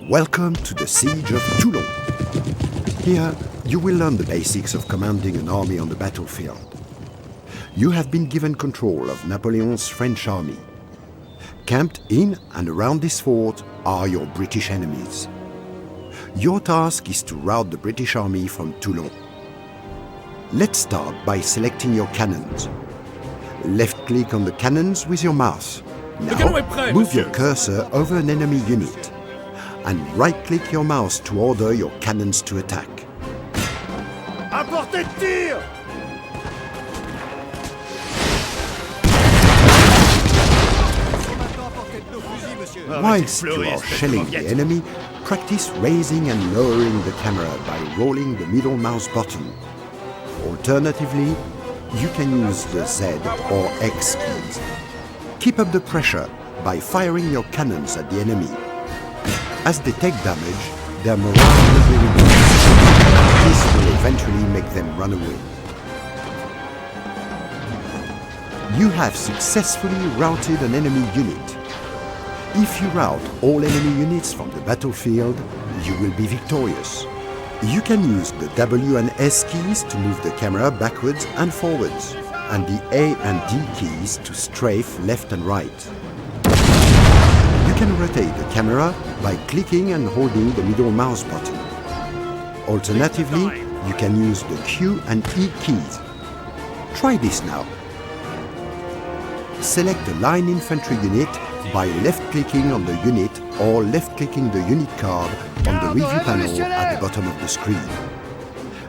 Welcome to the Siege of Toulon. Here, you will learn the basics of commanding an army on the battlefield. You have been given control of Napoleon's French army. Camped in and around this fort are your British enemies. Your task is to rout the British army from Toulon. Let's start by selecting your cannons. Left-click on the cannons with your mouse. Now, move your cursor over an enemy unit. And right-click your mouse to order your cannons to attack. À portée de tir! Whilst you are shelling the enemy, practice raising and lowering the camera by rolling the middle mouse button. Alternatively, you can use the Z or X keys. Keep up the pressure by firing your cannons at the enemy. As they take damage, their morale will reduce. This will eventually make them run away. You have successfully routed an enemy unit. If you rout all enemy units from the battlefield, you will be victorious. You can use the W and S keys to move the camera backwards and forwards, and the A and D keys to strafe left and right. You can rotate the camera by clicking and holding the middle mouse button. Alternatively, you can use the Q and E keys. Try this now. Select a line infantry unit by left-clicking on the unit or left-clicking the unit card on the review panel at the bottom of the screen.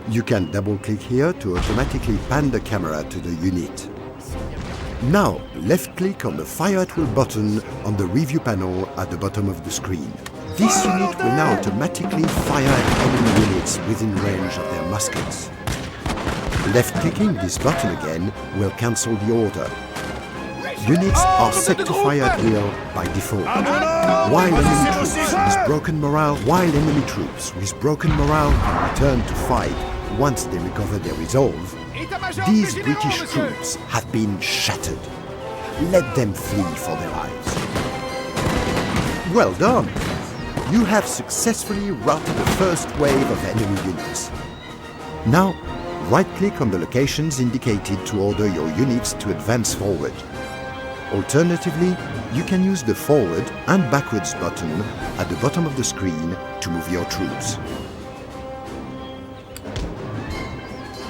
You can double-click here to automatically pan the camera to the unit. Now, left-click on the Fire at Will button on the review panel at the bottom of the screen. This unit will now automatically fire at enemy units within range of their muskets. Left-clicking this button again will cancel the order. Units are set to fire at will by default. While enemy troops with broken morale can return to fight once they recover their resolve, these British troops have been shattered. Let them flee for their lives. Well done! You have successfully routed the first wave of enemy units. Now, right-click on the locations indicated to order your units to advance forward. Alternatively, you can use the forward and backwards button at the bottom of the screen to move your troops.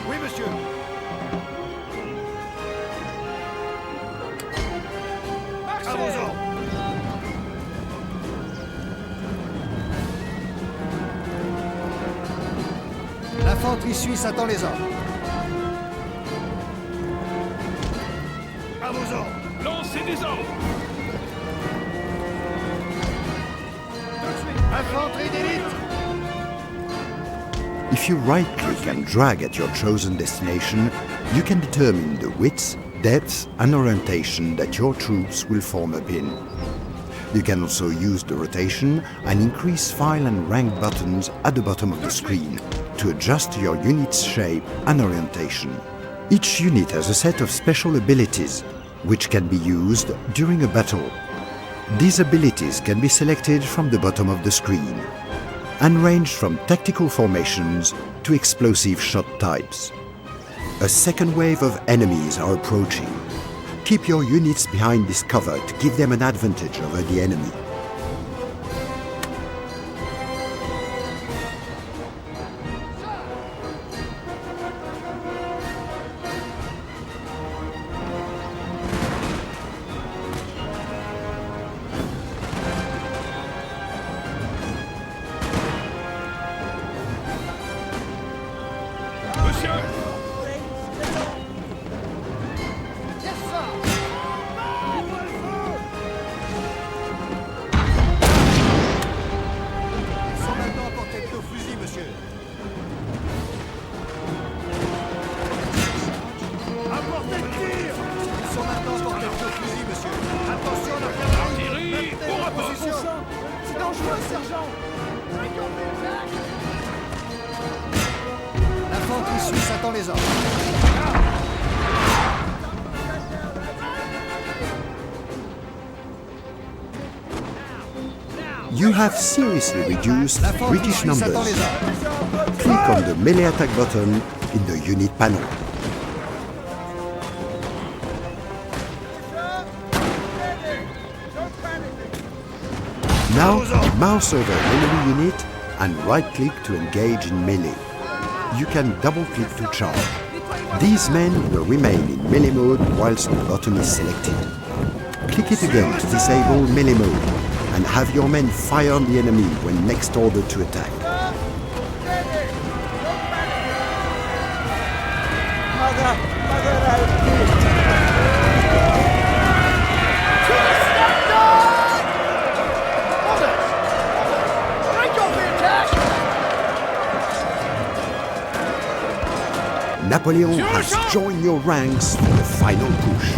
Oui, monsieur. À vos ordres. L'infanterie suisse attend les ordres. À vos ordres. Lancez des ordres! Infanterie d'élite! If you right-click and drag at your chosen destination, you can determine the width, depth and orientation that your troops will form up in. You can also use the rotation and increase file and rank buttons at the bottom of the screen to adjust your unit's shape and orientation. Each unit has a set of special abilities which can be used during a battle. These abilities can be selected from the bottom of the screen and range from tactical formations to explosive shot types. A second wave of enemies are approaching. Keep your units behind this cover to give them an advantage over the enemy. L'infanterie suisse attend les ordres. Now! You have seriously reduced British Suisse attend numbers. les ordres. Click on the melee attack button in the unit panel. Now, mouse over an enemy unit and right-click to engage in melee. You can double-click to charge. These men will remain in melee mode whilst the button is selected. Click it again to disable melee mode and have your men fire on the enemy when next ordered to attack. Napoleon has joined your ranks for the final push.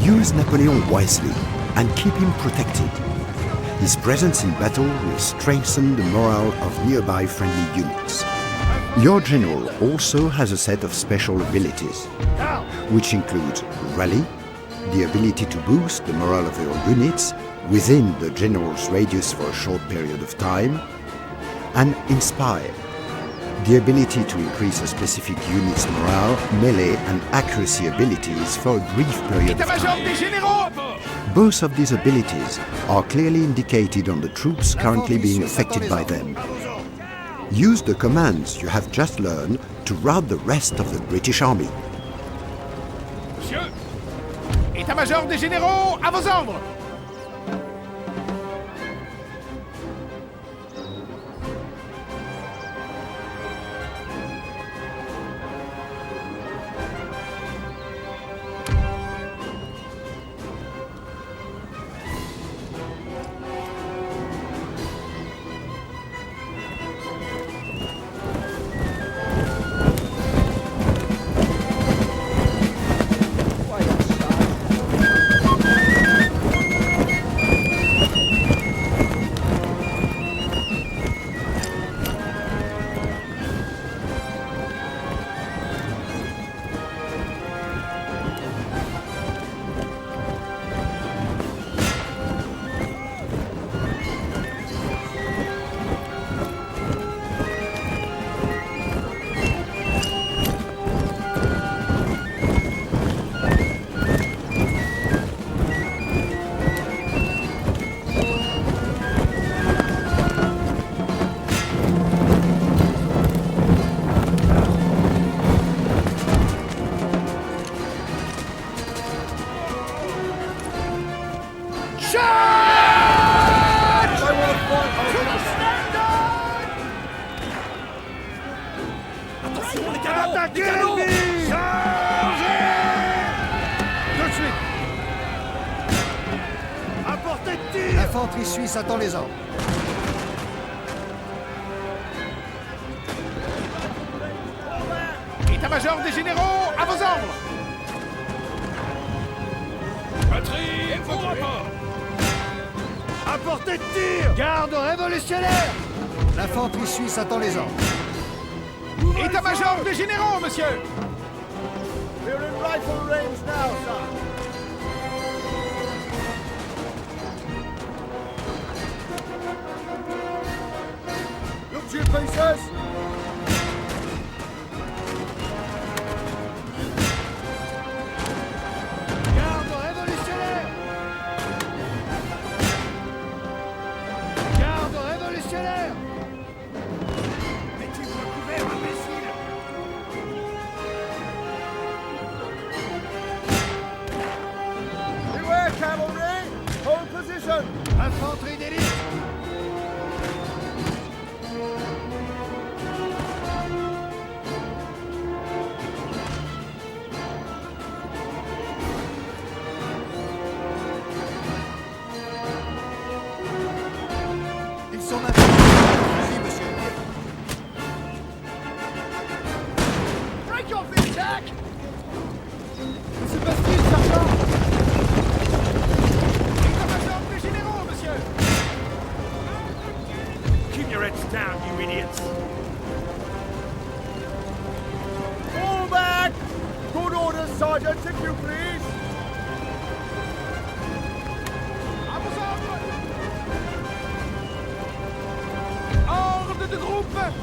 Use Napoleon wisely and keep him protected. His presence in battle will strengthen the morale of nearby friendly units. Your general also has a set of special abilities, which includes Rally, the ability to boost the morale of your units within the general's radius for a short period of time, and Inspire, the ability to increase a specific unit's morale, melee and accuracy abilities for a brief period of time. Both of these abilities are clearly indicated on the troops currently being affected by them. Use the commands you have just learned to rout the rest of the British Army. Monsieur, État-major des généraux, à vos ordres! L'infanterie suisse attend les ordres. État-major des généraux, à vos ordres! Batterie, au rapport! À portée de tir! Garde révolutionnaire! L'infanterie suisse attend les ordres. État-major des généraux, monsieur! We're in rifle range now, sir. Look to your pieces! Garde révolutionnaire! Garde révolutionnaire! Mettez-vous à couvert, imbécile! Beware, cavalry! Hold position! Infanterie d'élite! Ils sont maintenant. Vas-y, monsieur. Break off the attack! C'est pas-t-il, sergent? État-major des généraux, monsieur! Keep your heads down, you idiots! Fall back! Good orders, Sergeant, if you please! À vos ordres! Garde de groupe!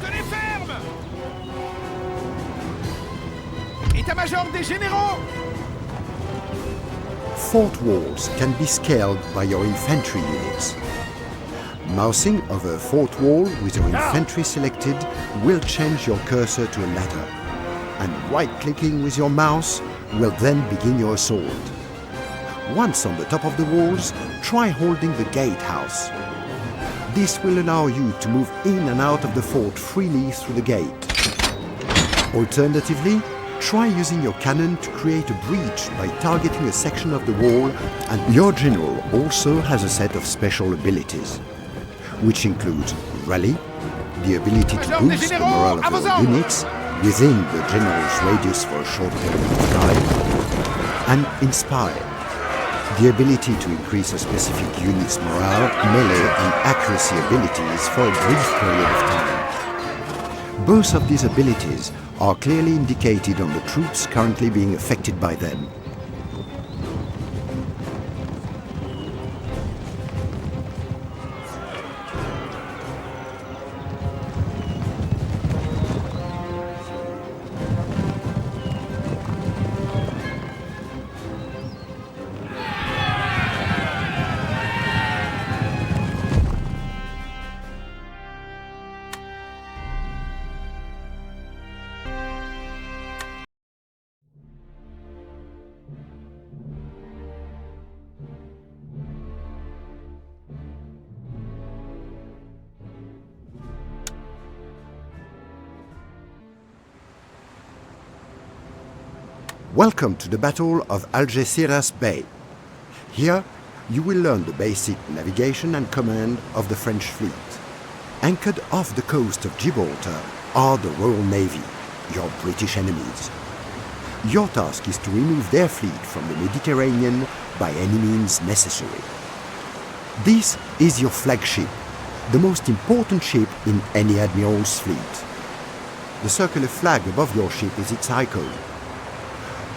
Tenez ferme! État-major des généraux! Fort walls can be scaled by your infantry units. Mousing over a fort wall with your infantry selected will change your cursor to a ladder, and right-clicking with your mouse will then begin your assault. Once on the top of the walls, try holding the gatehouse. This will allow you to move in and out of the fort freely through the gate. Alternatively, try using your cannon to create a breach by targeting a section of the wall, and your general also has a set of special abilities, which includes Rally, the ability to boost the morale of your units within the general's radius for a short period of time, and Inspire, the ability to increase a specific unit's morale, melee and accuracy abilities for a brief period of time. Both of these abilities are clearly indicated on the troops currently being affected by them. Welcome to the Battle of Algeciras Bay. Here, you will learn the basic navigation and command of the French fleet. Anchored off the coast of Gibraltar are the Royal Navy, your British enemies. Your task is to remove their fleet from the Mediterranean by any means necessary. This is your flagship, the most important ship in any admiral's fleet. The circular flag above your ship is its icon.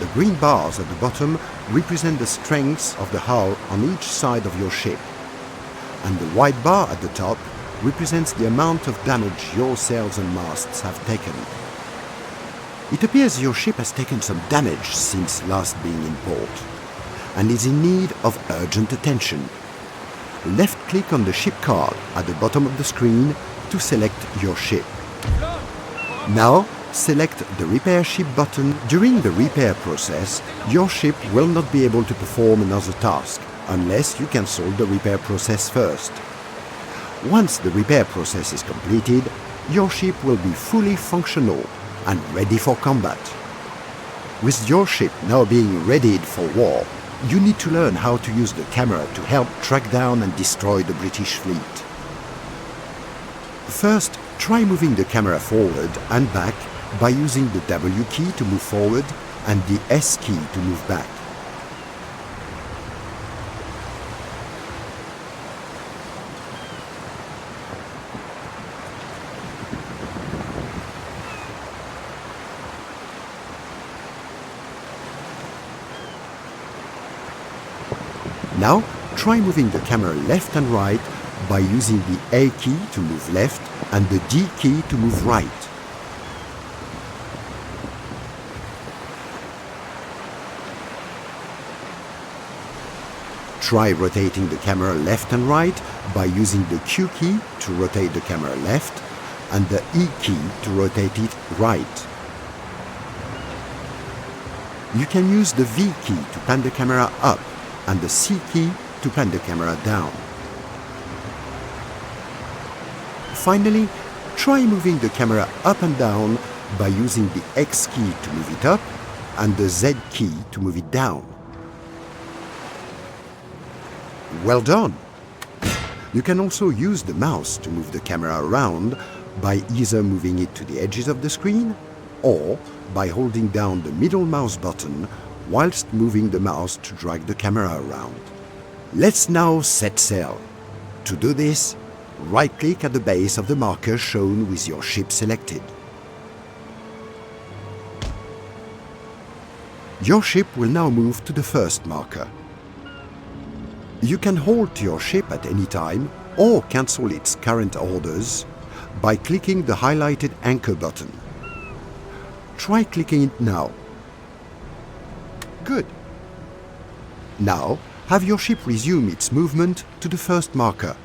The green bars at the bottom represent the strengths of the hull on each side of your ship, and the white bar at the top represents the amount of damage your sails and masts have taken. It appears your ship has taken some damage since last being in port, and is in need of urgent attention. Left-click on the ship card at the bottom of the screen to select your ship. Now, select the Repair Ship button. During the repair process, your ship will not be able to perform another task unless you cancel the repair process first. Once the repair process is completed, your ship will be fully functional and ready for combat. With your ship now being readied for war, you need to learn how to use the camera to help track down and destroy the British fleet. First, try moving the camera forward and back by using the W key to move forward and the S key to move back. Now, try moving the camera left and right by using the A key to move left and the D key to move right. Try rotating the camera left and right by using the Q key to rotate the camera left and the E key to rotate it right. You can use the V key to pan the camera up and the C key to pan the camera down. Finally, try moving the camera up and down by using the X key to move it up and the Z key to move it down. Well done! You can also use the mouse to move the camera around by either moving it to the edges of the screen or by holding down the middle mouse button whilst moving the mouse to drag the camera around. Let's now set sail. To do this, right-click at the base of the marker shown with your ship selected. Your ship will now move to the first marker. You can halt your ship at any time or cancel its current orders by clicking the highlighted anchor button. Try clicking it now. Good. Now, have your ship resume its movement to the first marker.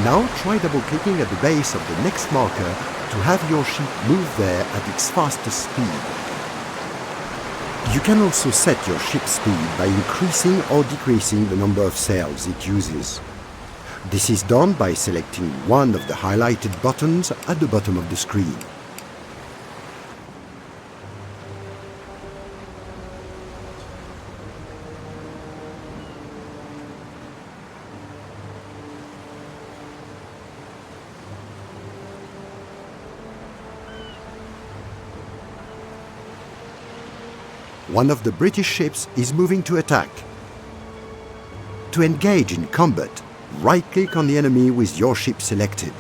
Now try double-clicking at the base of the next marker to have your ship move there at its fastest speed. You can also set your ship's speed by increasing or decreasing the number of sails it uses. This is done by selecting one of the highlighted buttons at the bottom of the screen. One of the British ships is moving to attack. To engage in combat, right-click on the enemy with your ship selected.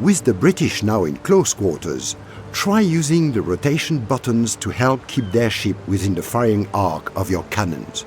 With the British now in close quarters, try using the rotation buttons to help keep their ship within the firing arc of your cannons.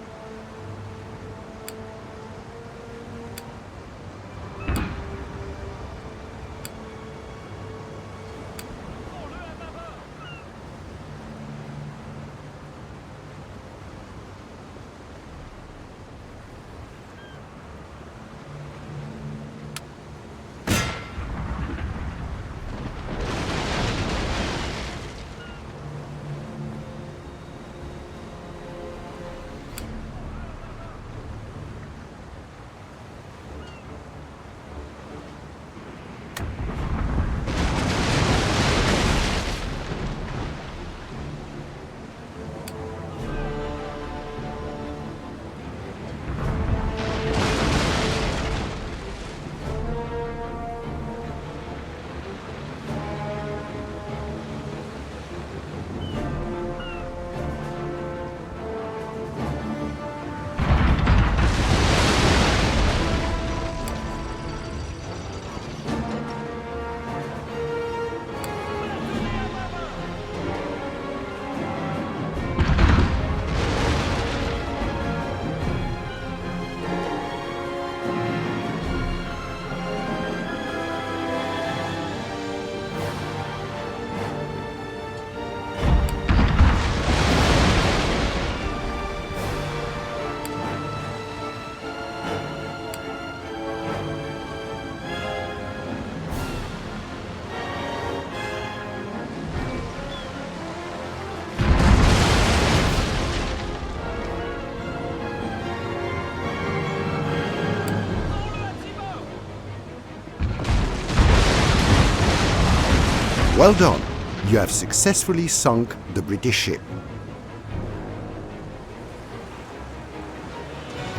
Well done! You have successfully sunk the British ship.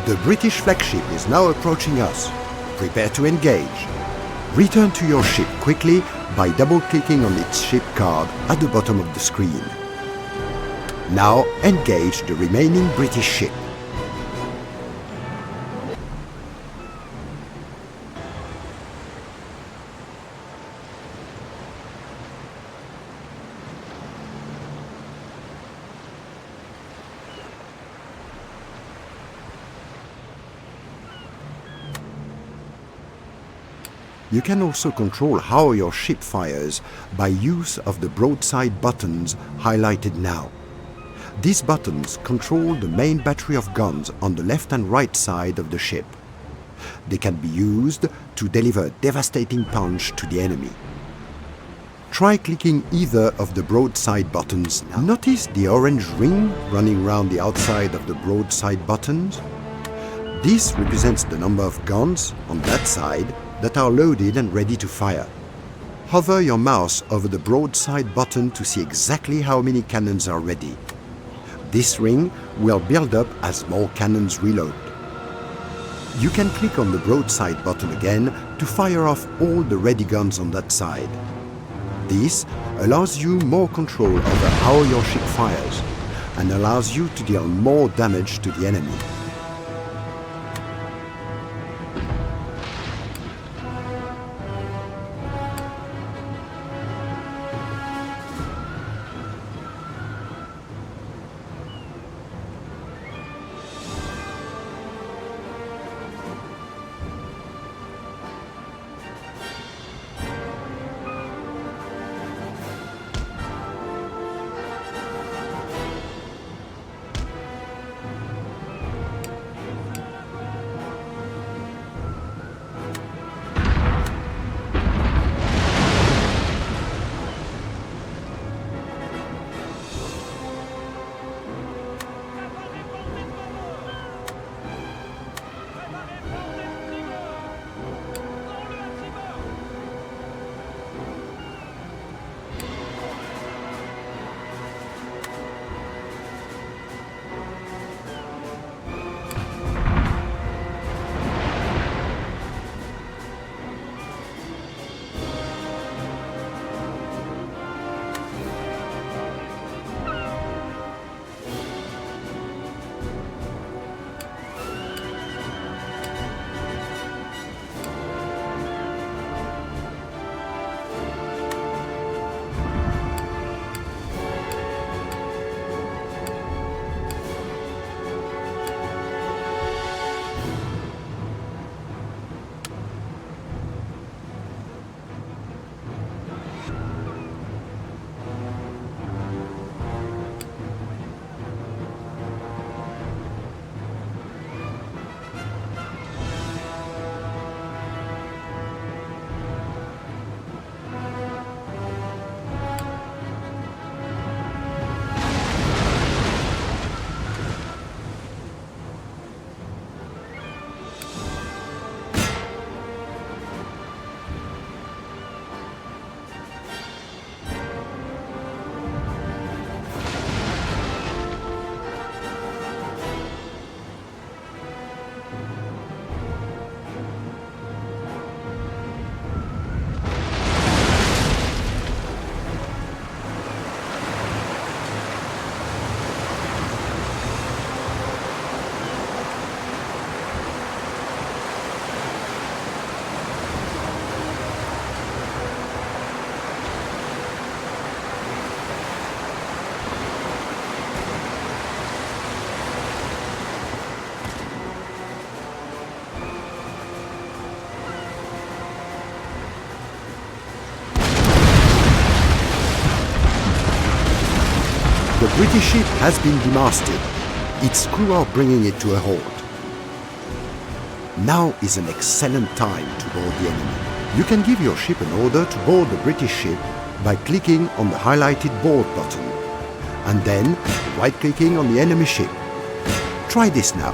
The British flagship is now approaching us. Prepare to engage. Return to your ship quickly by double-clicking on its ship card at the bottom of the screen. Now engage the remaining British ship. You can also control how your ship fires by use of the broadside buttons highlighted now. These buttons control the main battery of guns on the left and right side of the ship. They can be used to deliver a devastating punch to the enemy. Try clicking either of the broadside buttons now. Notice the orange ring running around the outside of the broadside buttons? This represents the number of guns on that side that are loaded and ready to fire. Hover your mouse over the broadside button to see exactly how many cannons are ready. This ring will build up as more cannons reload. You can click on the broadside button again to fire off all the ready guns on that side. This allows you more control over how your ship fires and allows you to deal more damage to the enemy. The British ship has been demasted. Its crew are bringing it to a halt. Now is an excellent time to board the enemy. You can give your ship an order to board the British ship by clicking on the highlighted board button and then right-clicking on the enemy ship. Try this now.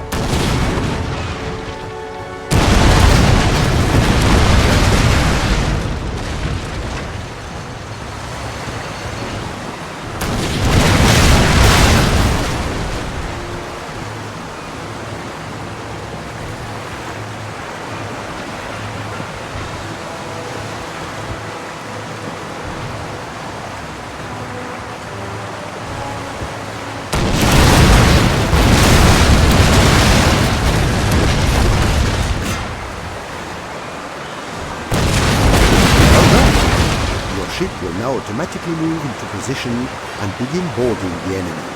Ship will now automatically move into position and begin boarding the enemy.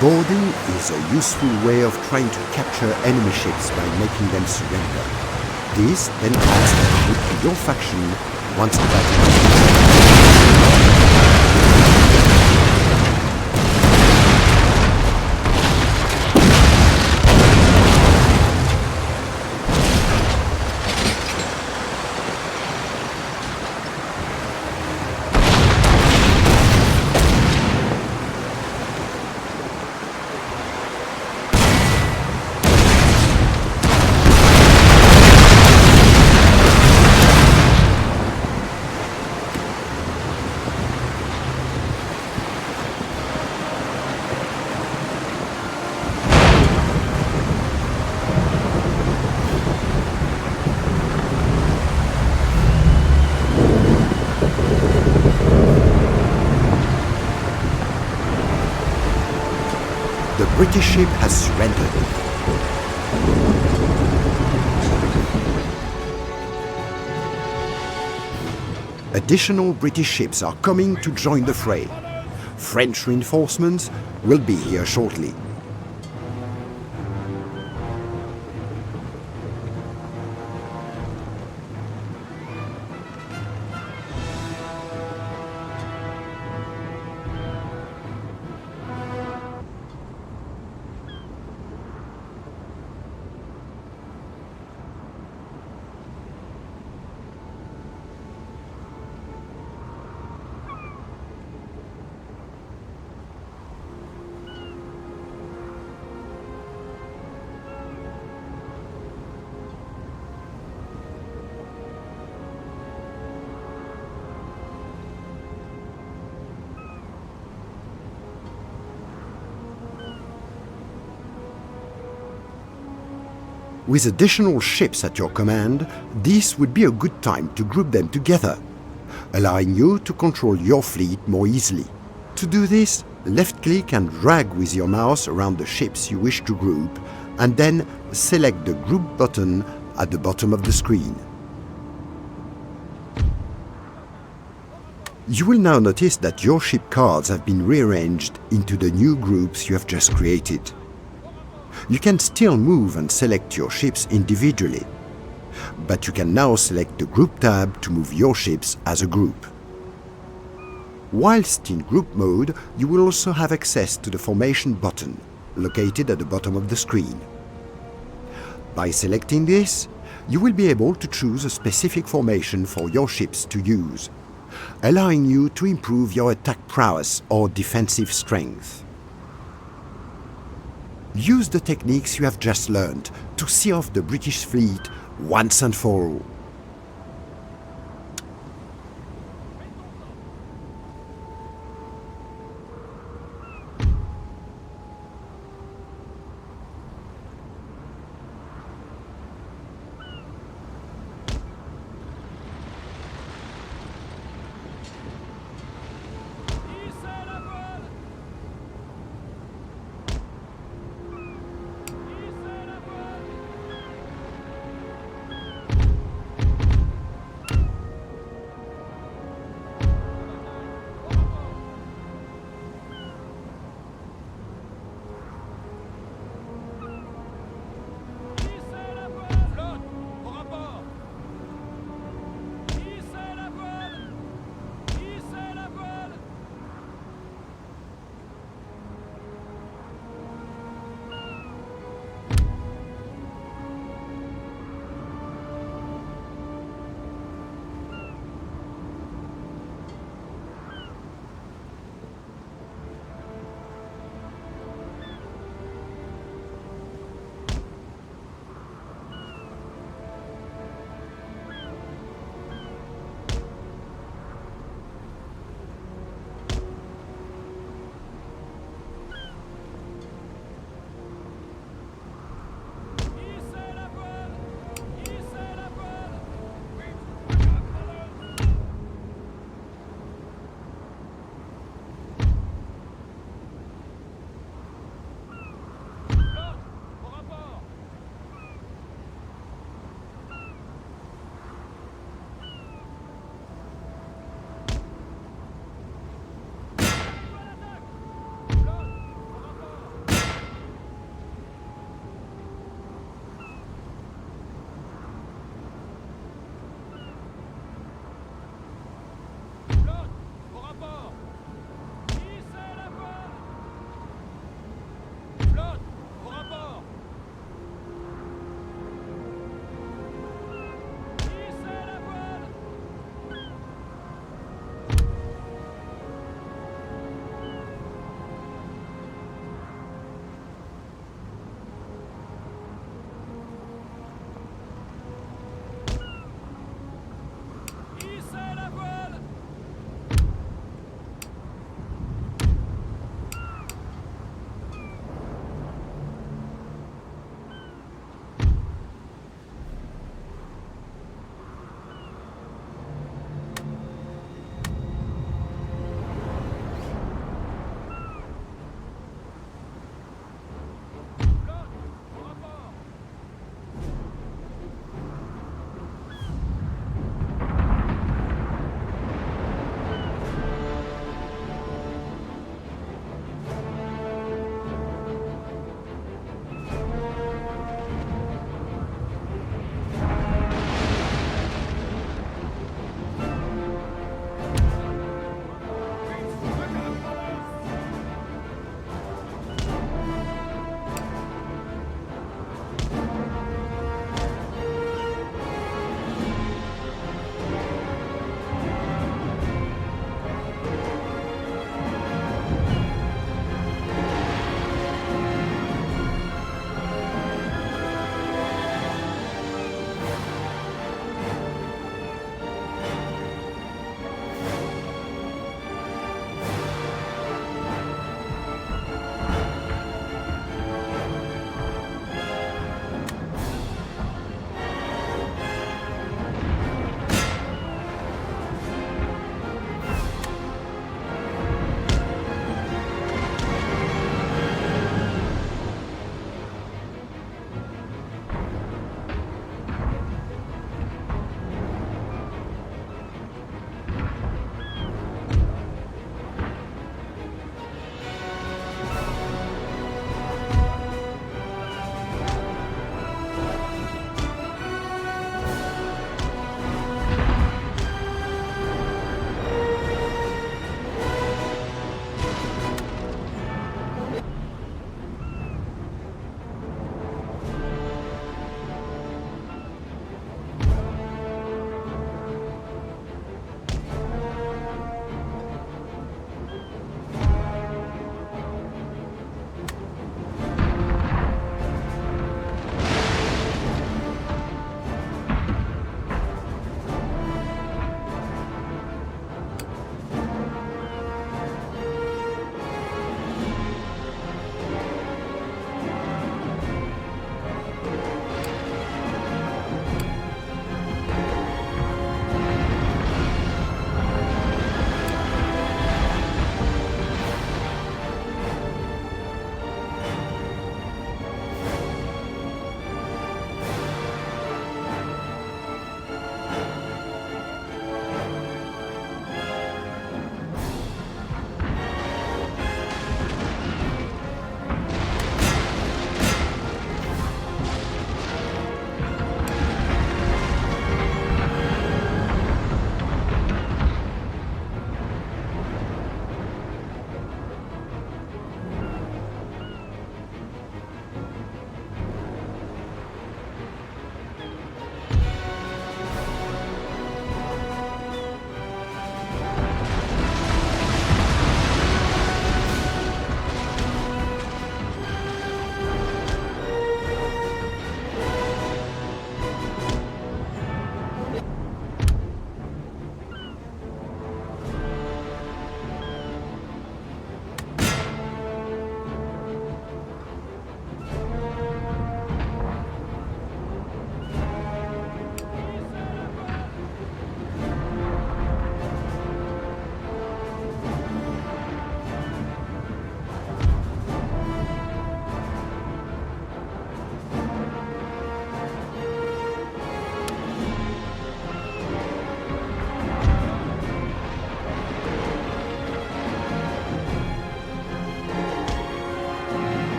Boarding is a useful way of trying to capture enemy ships by making them surrender. This then adds a ship to your faction once the battle. The British ship has surrendered. Additional British ships are coming to join the fray. French reinforcements will be here shortly. With additional ships at your command, this would be a good time to group them together, allowing you to control your fleet more easily. To do this, left-click and drag with your mouse around the ships you wish to group, and then select the Group button at the bottom of the screen. You will now notice that your ship cards have been rearranged into the new groups you have just created. You can still move and select your ships individually, but you can now select the Group tab to move your ships as a group. Whilst in group mode, you will also have access to the Formation button, located at the bottom of the screen. By selecting this, you will be able to choose a specific formation for your ships to use, allowing you to improve your attack prowess or defensive strength. Use the techniques you have just learned to see off the British fleet once and for all.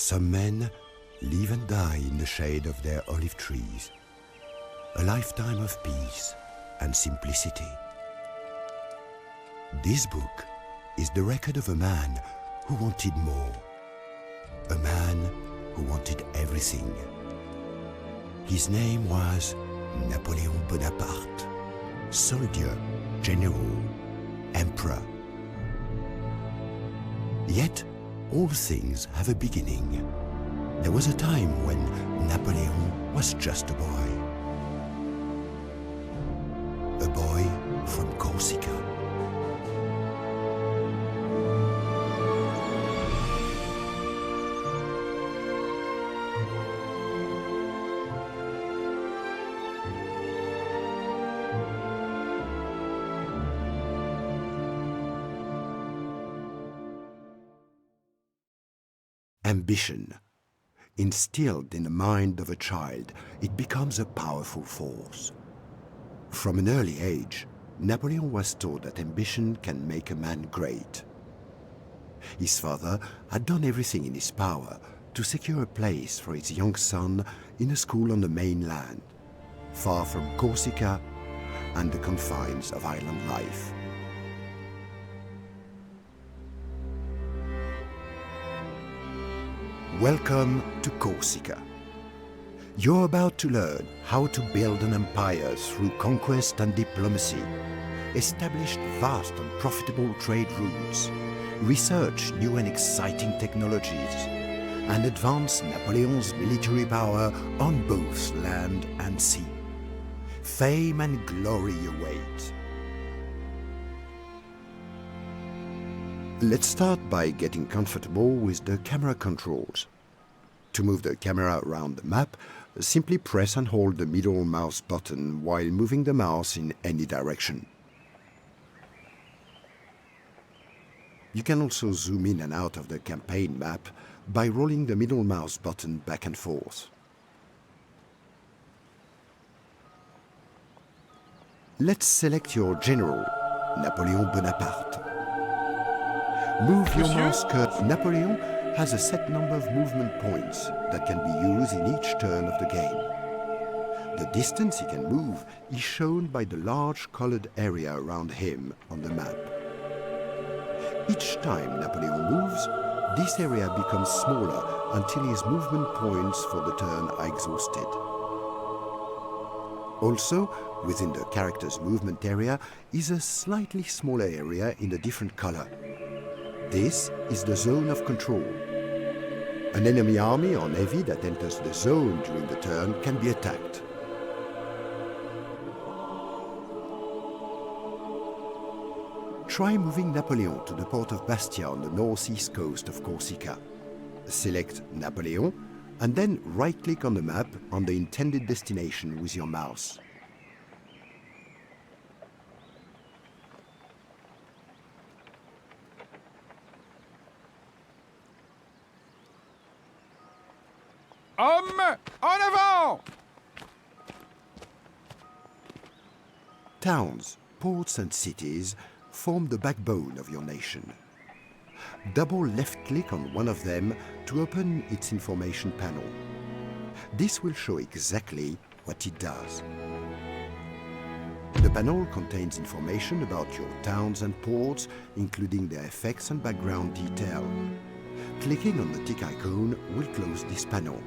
Some men live and die in the shade of their olive trees. A lifetime of peace and simplicity. This book is the record of a man who wanted more. A man who wanted everything. His name was Napoleon Bonaparte. Soldier, general, emperor. Yet, all things have a beginning. There was a time when Napoleon was just a boy. A boy from Corsica. Ambition. Instilled in the mind of a child, it becomes a powerful force. From an early age, Napoleon was taught that ambition can make a man great. His father had done everything in his power to secure a place for his young son in a school on the mainland, far from Corsica and the confines of island life. Welcome to Corsica. You're about to learn how to build an empire through conquest and diplomacy, establish vast and profitable trade routes, research new and exciting technologies, and advance Napoleon's military power on both land and sea. Fame and glory await. Let's start by getting comfortable with the camera controls. To move the camera around the map, simply press and hold the middle mouse button while moving the mouse in any direction. You can also zoom in and out of the campaign map by rolling the middle mouse button back and forth. Let's select your general, Napoleon Bonaparte. Move your mouse cursor. Napoleon has a set number of movement points that can be used in each turn of the game. The distance he can move is shown by the large colored area around him on the map. Each time Napoleon moves, this area becomes smaller until his movement points for the turn are exhausted. Also, within the character's movement area is a slightly smaller area in a different color. This is the zone of control. An enemy army or navy that enters the zone during the turn can be attacked. Try moving Napoleon to the port of Bastia on the northeast coast of Corsica. Select Napoleon and then right-click on the map on the intended destination with your mouse. Hommes, en avant! Towns, ports and cities form the backbone of your nation. Double left-click on one of them to open its information panel. This will show exactly what it does. The panel contains information about your towns and ports, including their effects and background detail. Clicking on the tick icon will close this panel.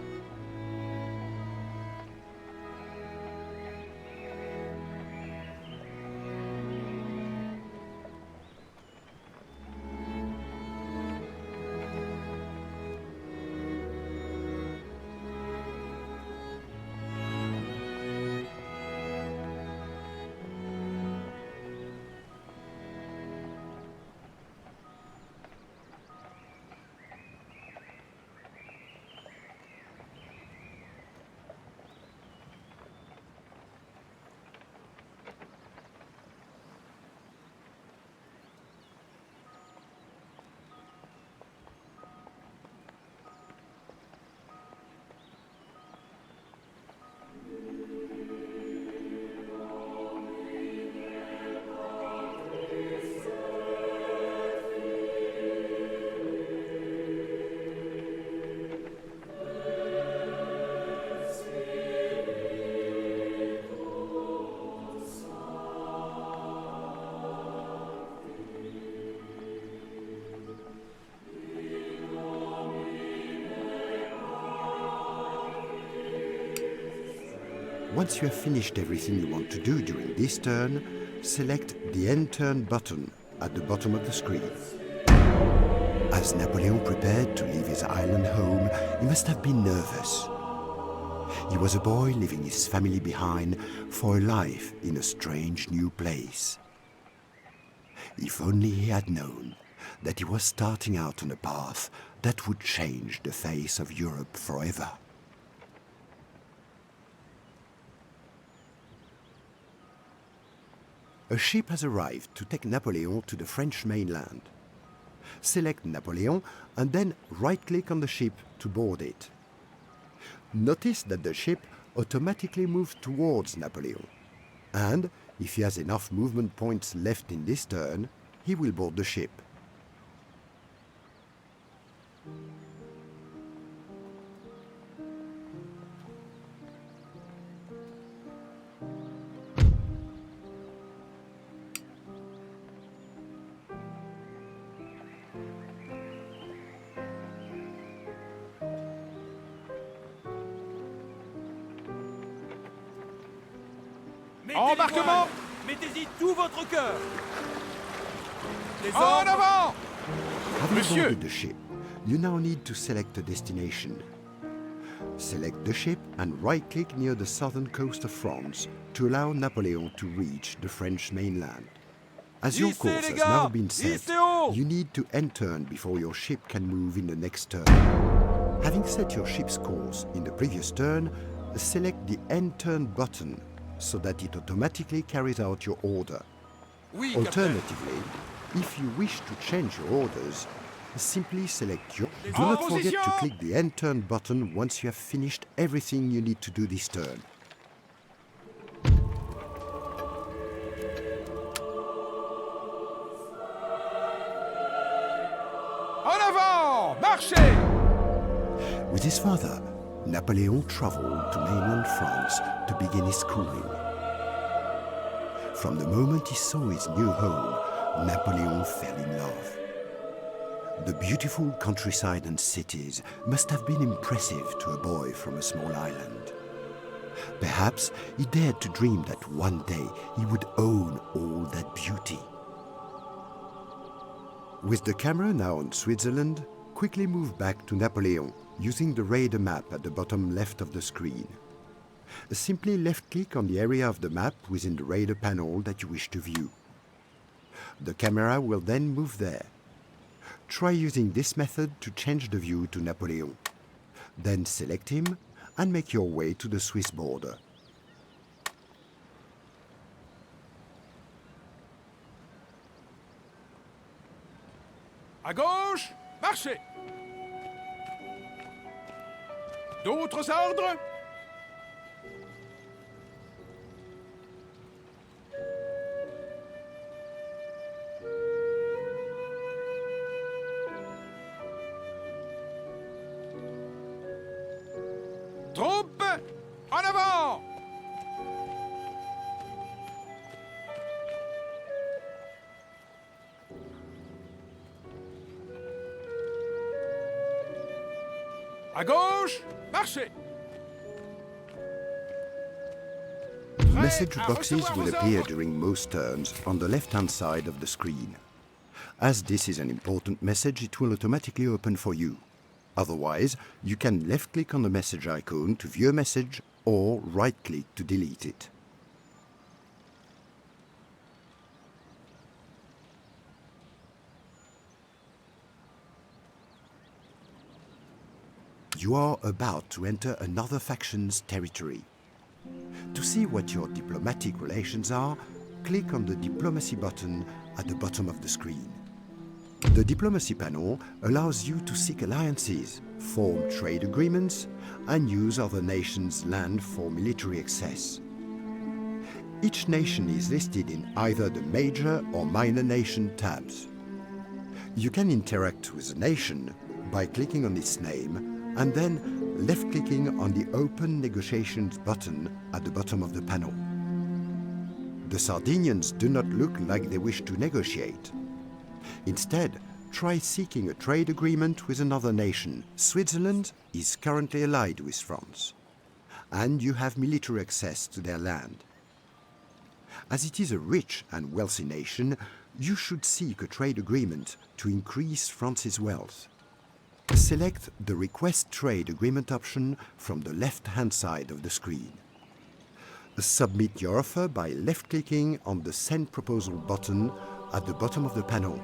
Once you have finished everything you want to do during this turn, select the End Turn button at the bottom of the screen. As Napoleon prepared to leave his island home, he must have been nervous. He was a boy leaving his family behind for a life in a strange new place. If only he had known that he was starting out on a path that would change the face of Europe forever. A ship has arrived to take Napoleon to the French mainland. Select Napoleon and then right-click on the ship to board it. Notice that the ship automatically moves towards Napoleon, and if he has enough movement points left in this turn, he will board the ship. Embarquement! Mettez-y tout votre cœur. Les En ordres. avant! Having Monsieur! boarded the ship, you now need to select a destination. Select the ship and right-click near the southern coast of France to allow Napoleon to reach the French mainland. As your Hissez, course les has gars! now been set, Hissez haut! you need to end turn before your ship can move in the next turn. Having set your ship's course in the previous turn, select the End Turn button so that it automatically carries out your order. Oui, capitaine. Alternatively, if you wish to change your orders, simply select your... Do En not forget to position! click the End Turn button once you have finished everything you need to do this turn. En avant! Marchez! With his father, Napoleon traveled to mainland France to begin his schooling. From the moment he saw his new home, Napoleon fell in love. The beautiful countryside and cities must have been impressive to a boy from a small island. Perhaps he dared to dream that one day he would own all that beauty. With the camera now on Switzerland, quickly move back to Napoleon using the radar map at the bottom left of the screen. Simply left-click on the area of the map within the radar panel that you wish to view. The camera will then move there. Try using this method to change the view to Napoleon. Then select him and make your way to the Swiss border. À gauche, marchez! D'autres ordres? Troupes, en avant! À gauche, marchez! Message boxes will appear during most turns on the left-hand side of the screen. As this is an important message, it will automatically open for you. Otherwise, you can left-click on the message icon to view a message or right-click to delete it. You are about to enter another faction's territory. To see what your diplomatic relations are, click on the Diplomacy button at the bottom of the screen. The Diplomacy panel allows you to seek alliances, form trade agreements, and use other nations' land for military access. Each nation is listed in either the Major or Minor Nation tabs. You can interact with a nation by clicking on its name and then left-clicking on the Open Negotiations button at the bottom of the panel. The Sardinians do not look like they wish to negotiate. Instead, try seeking a trade agreement with another nation. Switzerland is currently allied with France. and you have military access to their land. As it is a rich and wealthy nation, you should seek a trade agreement to increase France's wealth. Select the Request Trade Agreement option from the left-hand side of the screen. Submit your offer by left-clicking on the Send Proposal button at the bottom of the panel.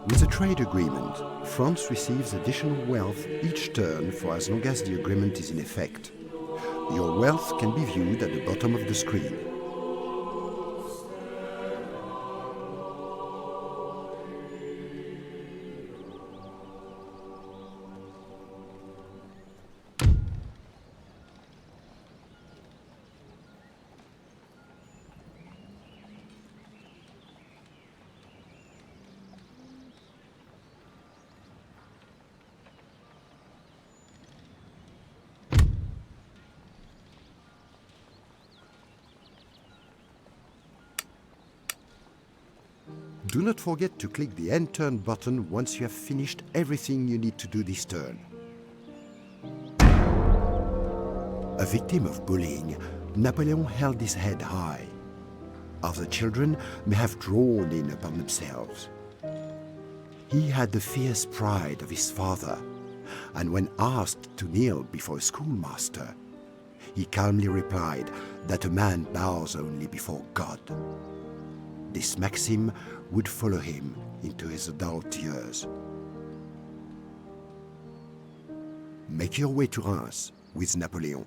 With a trade agreement, France receives additional wealth each turn for as long as the agreement is in effect. Your wealth can be viewed at the bottom of the screen. Do not forget to click the End Turn button once you have finished everything you need to do this turn. A victim of bullying, Napoleon held his head high. Other children may have drawn in upon themselves. He had the fierce pride of his father, and when asked to kneel before a schoolmaster, he calmly replied that a man bows only before God. This maxim would follow him into his adult years. Make your way to Reims with Napoleon.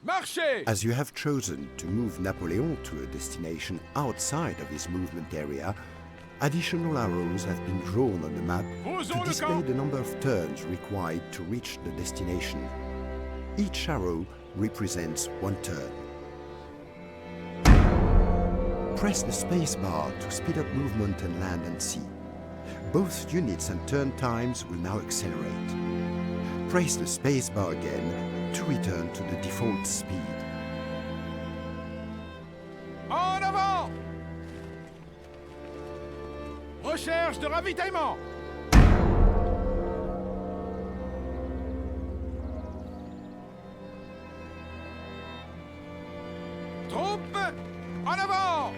Marchez! As you have chosen to move Napoleon to a destination outside of his movement area, additional arrows have been drawn on the map to display the number of turns required to reach the destination. Each arrow represents one turn. Press the space bar to speed up movement on land and sea. Both units and turn times will now accelerate. Press the space bar again to return to the default speed. En avant! Recherche de ravitaillement! Troupes, en avant!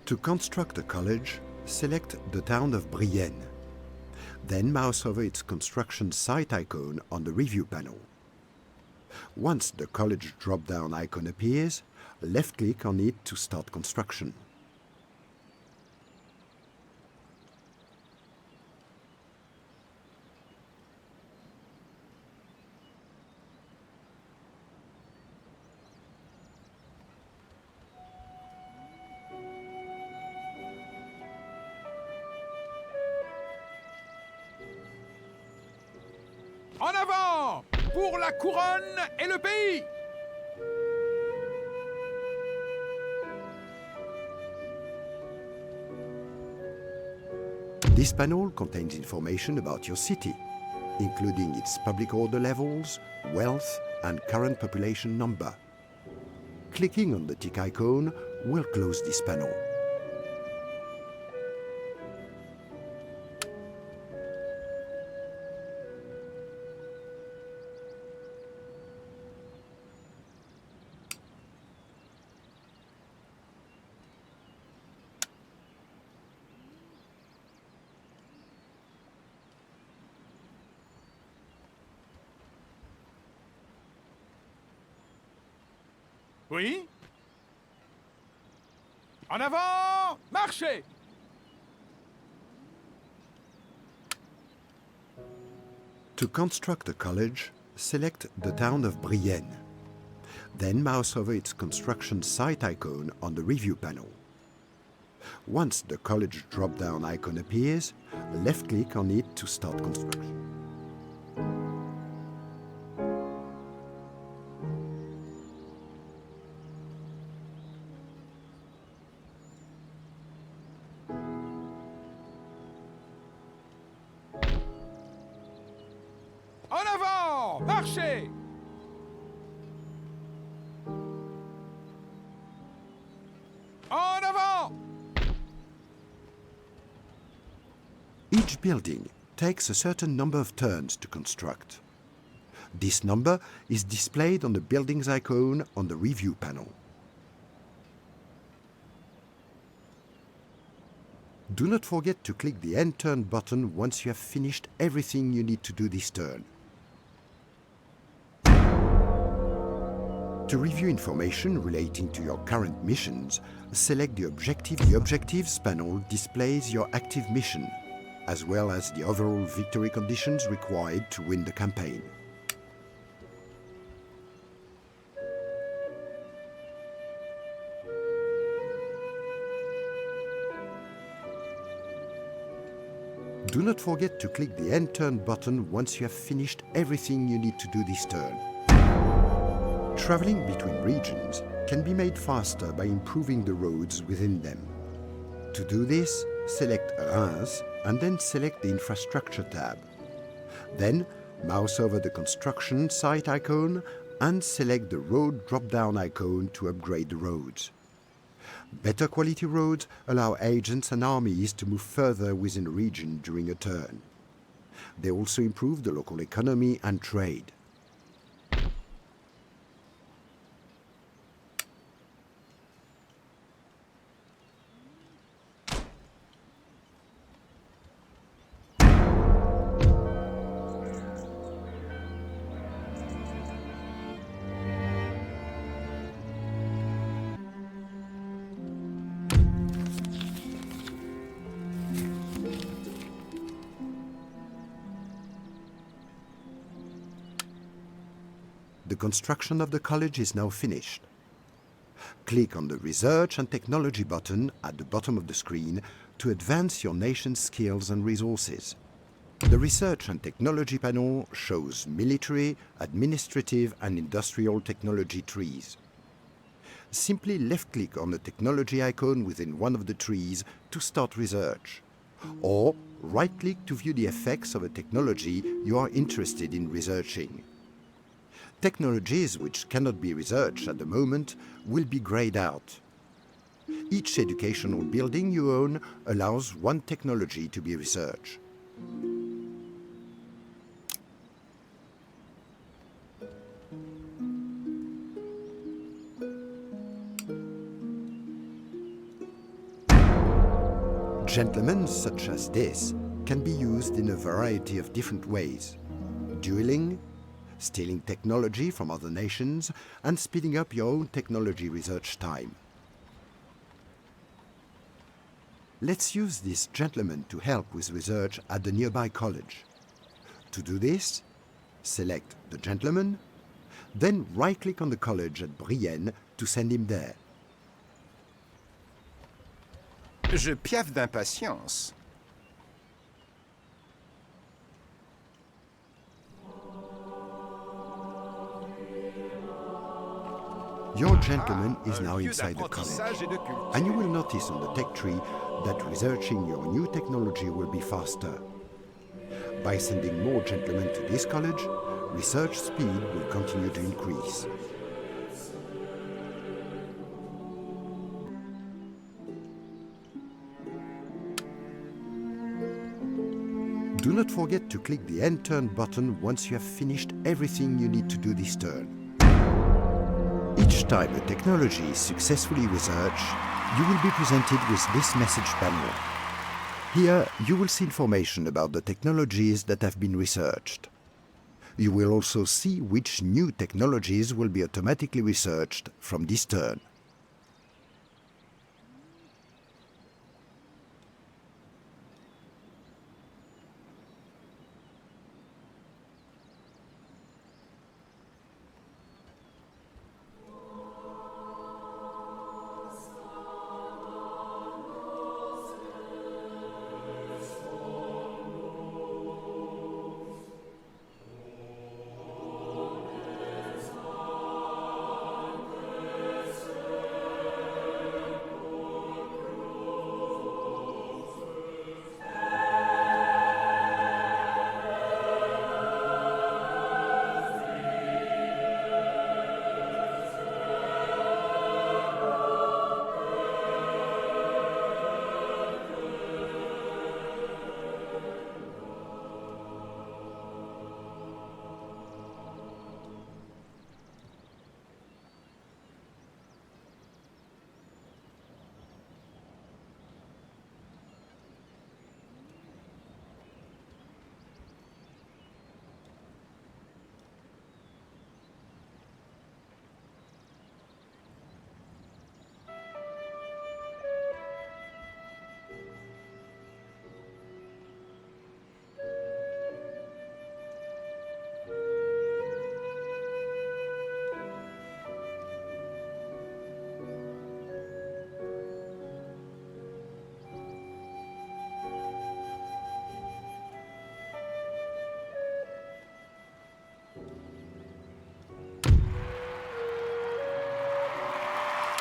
To construct a college, select the town of Brienne. Then mouse over its construction site icon on the review panel. Once the college drop-down icon appears, left-click on it to start construction. En avant! Pour la couronne et le pays! This panel contains information about your city, including its public order levels, wealth, and current population number. Clicking on the tick icon will close this panel. Oui. En avant! Marchez! To construct a college, select the town of Brienne. Then mouse over its construction site icon on the review panel. Once the college drop-down icon appears, left-click on it to start construction. En avant! Marchez! En avant! Each building takes a certain number of turns to construct. This number is displayed on the building's icon on the review panel. Do not forget to click the End Turn button once you have finished everything you need to do this turn. To review information relating to your current missions, select the objective. The Objectives panel displays your active mission, as well as the overall victory conditions required to win the campaign. Do not forget to click the End Turn button once you have finished everything you need to do this turn. Traveling between regions can be made faster by improving the roads within them. To do this, select Reims and then select the Infrastructure tab. Then, mouse over the construction site icon and select the road drop-down icon to upgrade the roads. Better quality roads allow agents and armies to move further within a region during a turn. They also improve the local economy and trade. The construction of the college is now finished. Click on the Research and Technology button at the bottom of the screen to advance your nation's skills and resources. The Research and Technology panel shows military, administrative and industrial technology trees. Simply left-click on the technology icon within one of the trees to start research, or right-click to view the effects of a technology you are interested in researching. Technologies which cannot be researched at the moment will be grayed out. Each educational building you own allows one technology to be researched. Gentlemen such as this can be used in a variety of different ways: dueling, stealing technology from other nations, and speeding up your own technology research time. Let's use this gentleman to help with research at the nearby college. To do this, select the gentleman, then right-click on the college at Brienne to send him there. Je piaffe d'impatience. Your gentleman is now lieu inside the college, d'apprentissage et de culture. and you will notice on the tech tree that researching your new technology will be faster. By sending more gentlemen to this college, research speed will continue to increase. Do not forget to click the End Turn button once you have finished everything you need to do this turn. Each time a technology is successfully researched, you will be presented with this message panel. Here, you will see information about the technologies that have been researched. You will also see which new technologies will be automatically researched from this turn.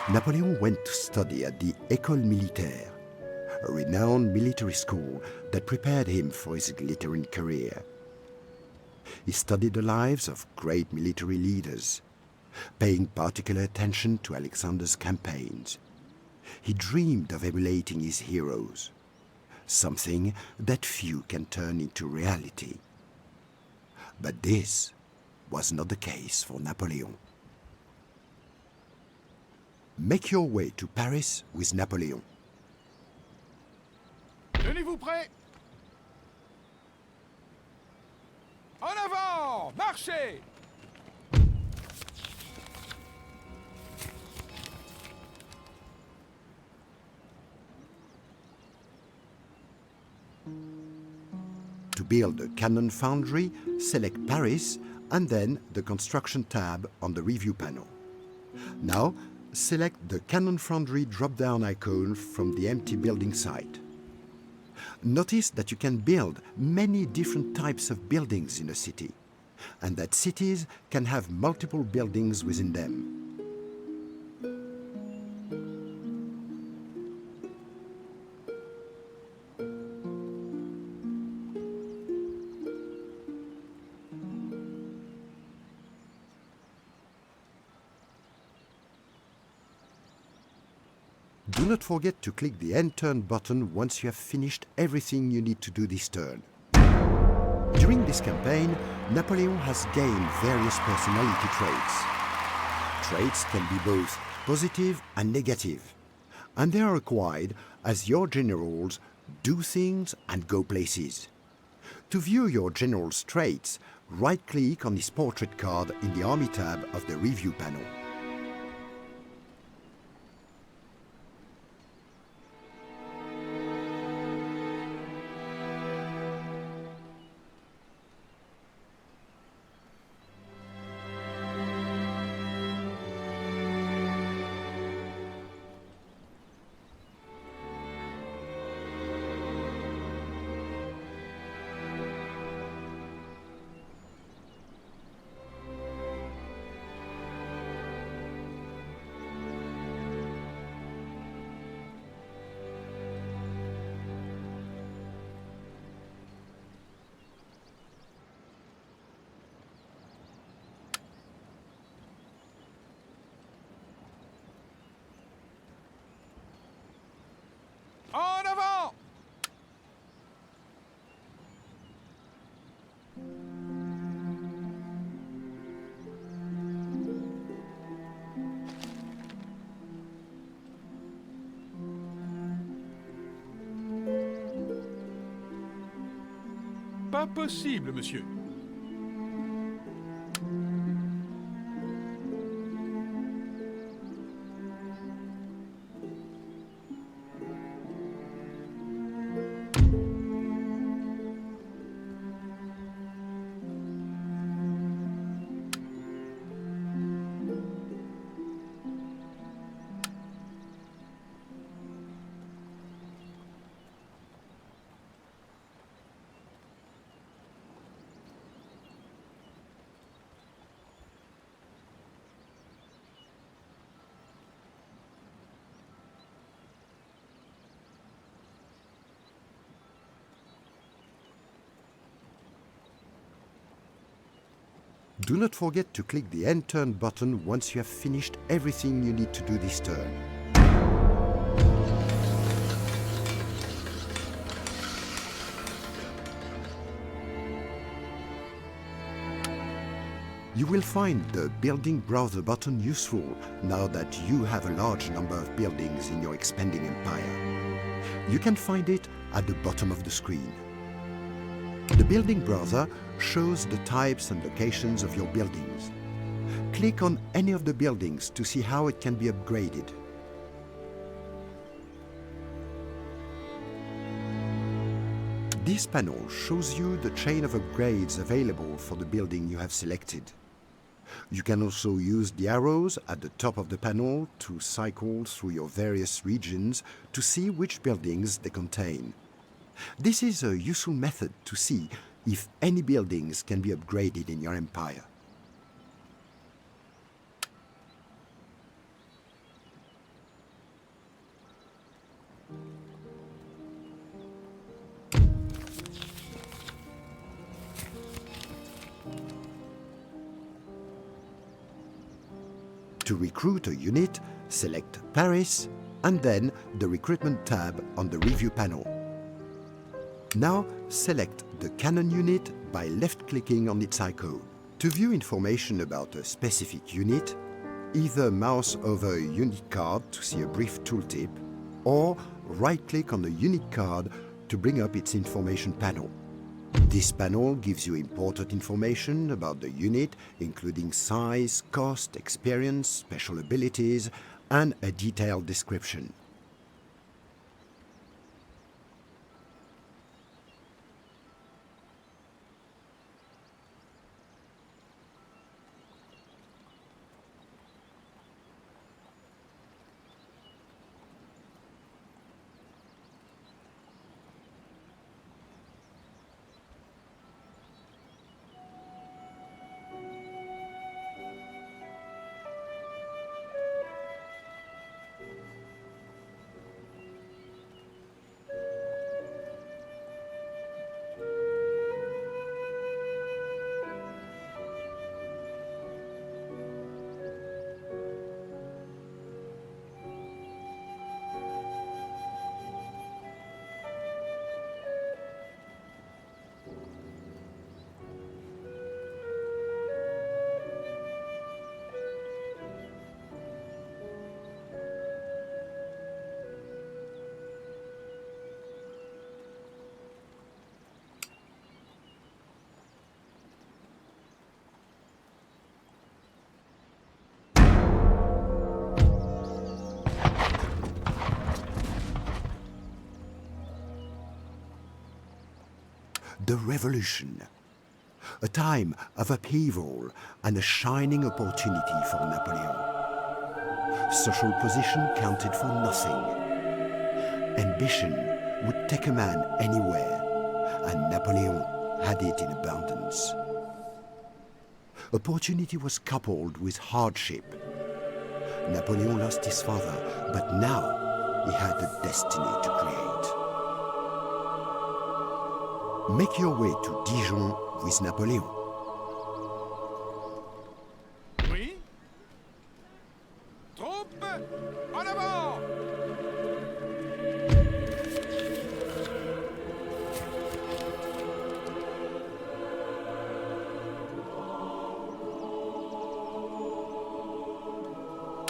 Napoleon went to study at the École Militaire, a renowned military school that prepared him for his glittering career. He studied the lives of great military leaders, paying particular attention to Alexander's campaigns. He dreamed of emulating his heroes, something that few can turn into reality. But this was not the case for Napoleon. Make your way to Paris with Napoleon. Tenez-vous prêts. En avant! Marchez! To build a cannon foundry, select Paris and then the Construction tab on the Review panel. Now, select the Cannon Foundry drop-down icon from the empty building site. Notice that you can build many different types of buildings in a city, and that cities can have multiple buildings within them. Do not forget to click the End Turn button once you have finished everything you need to do this turn. During this campaign, Napoleon has gained various personality traits. Traits can be both positive and negative, and they are acquired as your generals do things and go places. To view your general's traits, right-click on his portrait card in the Army tab of the Review panel. En avant! Pas possible, monsieur. Do not forget to click the End Turn button once you have finished everything you need to do this turn. You will find the Building Browser button useful now that you have a large number of buildings in your expanding empire. You can find it at the bottom of the screen. The Building Browser shows the types and locations of your buildings. Click on any of the buildings to see how it can be upgraded. This panel shows you the chain of upgrades available for the building you have selected. You can also use the arrows at the top of the panel to cycle through your various regions to see which buildings they contain. This is a useful method to see if any buildings can be upgraded in your empire. To recruit a unit, select Paris and then the Recruitment tab on the Review panel. Now select the Cannon unit by left-clicking on its icon. To view information about a specific unit, either mouse over a unit card to see a brief tooltip, or right-click on the unit card to bring up its information panel. This panel gives you important information about the unit, including size, cost, experience, special abilities, and a detailed description. The Revolution, a time of upheaval and a shining opportunity for Napoleon. Social position counted for nothing. Ambition would take a man anywhere, and Napoleon had it in abundance. Opportunity was coupled with hardship. Napoleon lost his father, but now he had a destiny to create. Make your way to Dijon with Napoleon. Oui. Troupes, en avant!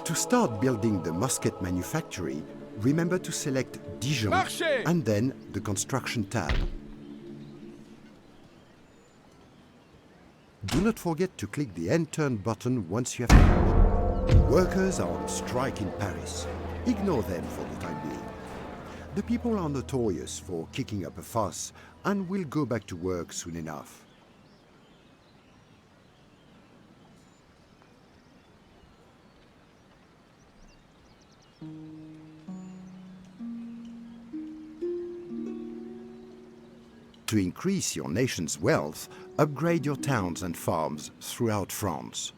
To start building the musket manufactory, remember to select Dijon Marchez! and then the Construction tab. Do not forget to click the End Turn button once you have finished. Workers are on strike in Paris. Ignore them for the time being. The people are notorious for kicking up a fuss and will go back to work soon enough. To increase your nation's wealth, upgrade your towns and farms throughout France.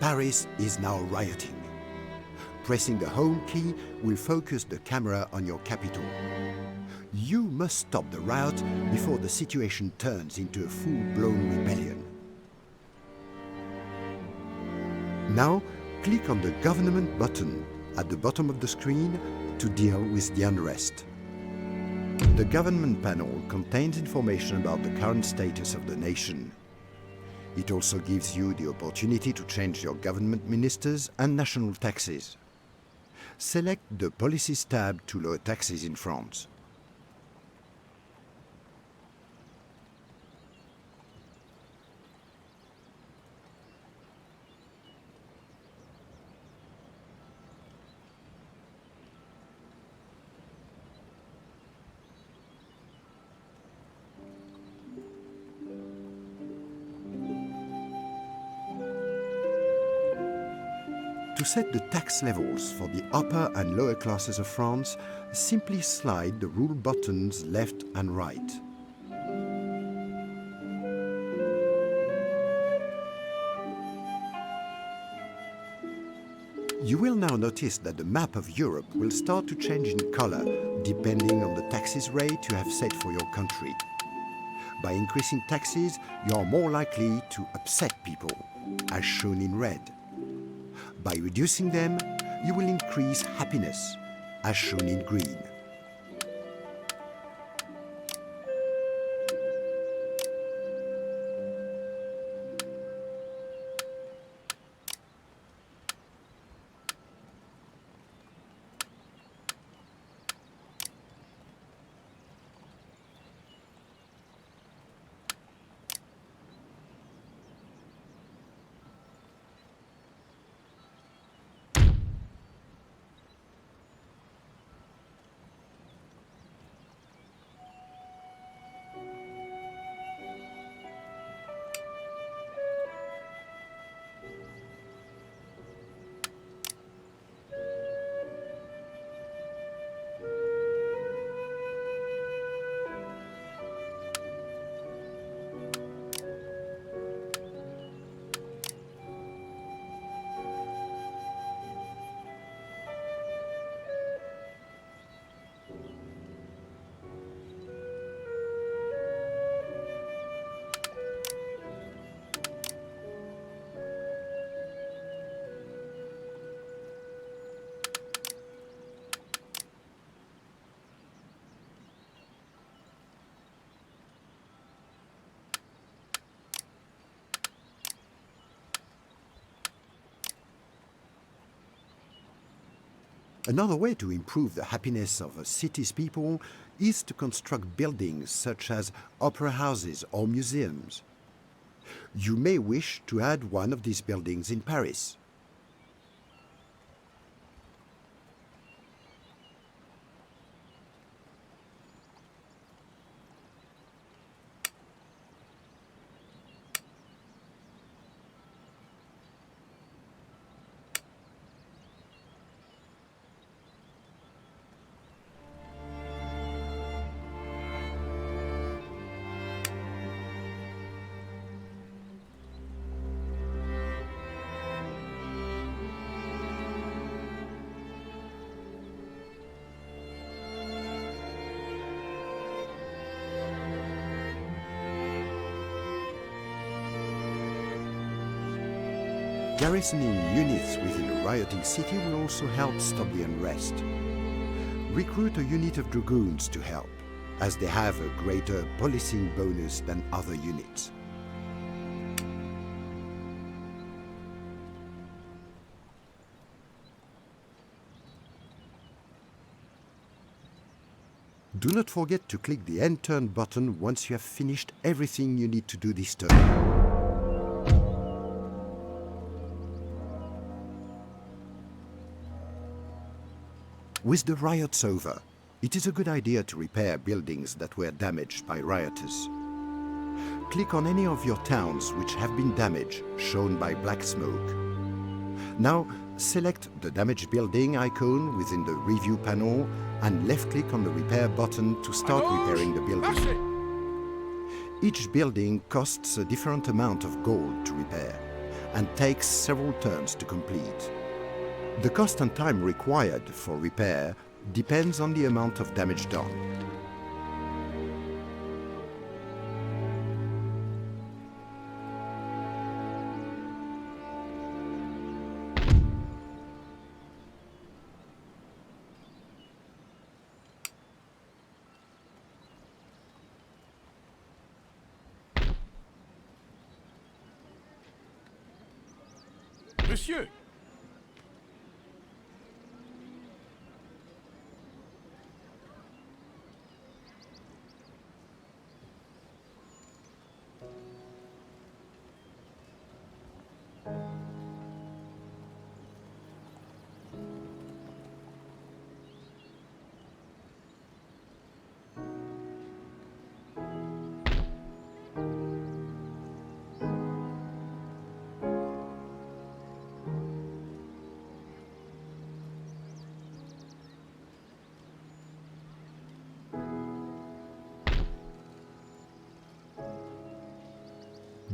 Paris is now rioting. Pressing the home key will focus the camera on your capital. You must stop the riot before the situation turns into a full-blown rebellion. Now, click on the government button at the bottom of the screen to deal with the unrest. The government panel contains information about the current status of the nation. It also gives you the opportunity to change your government ministers and national taxes. Select the Policies tab to lower taxes in France. To set the tax levels for the upper and lower classes of France, simply slide the rule buttons left and right. You will now notice that the map of Europe will start to change in color depending on the taxes rate you have set for your country. By increasing taxes, you are more likely to upset people, as shown in red. By reducing them, you will increase happiness, as shown in green. Another way to improve the happiness of a city's people is to construct buildings such as opera houses or museums. You may wish to add one of these buildings in Paris. Garrisoning units within a rioting city will also help stop the unrest. Recruit a unit of dragoons to help, as they have a greater policing bonus than other units. Do not forget to click the End Turn button once you have finished everything you need to do this turn. With the riots over, it is a good idea to repair buildings that were damaged by rioters. Click on any of your towns which have been damaged, shown by black smoke. Now, select the damaged building icon within the Review panel and left-click on the Repair button to start repairing the building. Each building costs a different amount of gold to repair. and takes several turns to complete. The cost and time required for repair depends on the amount of damage done. Monsieur!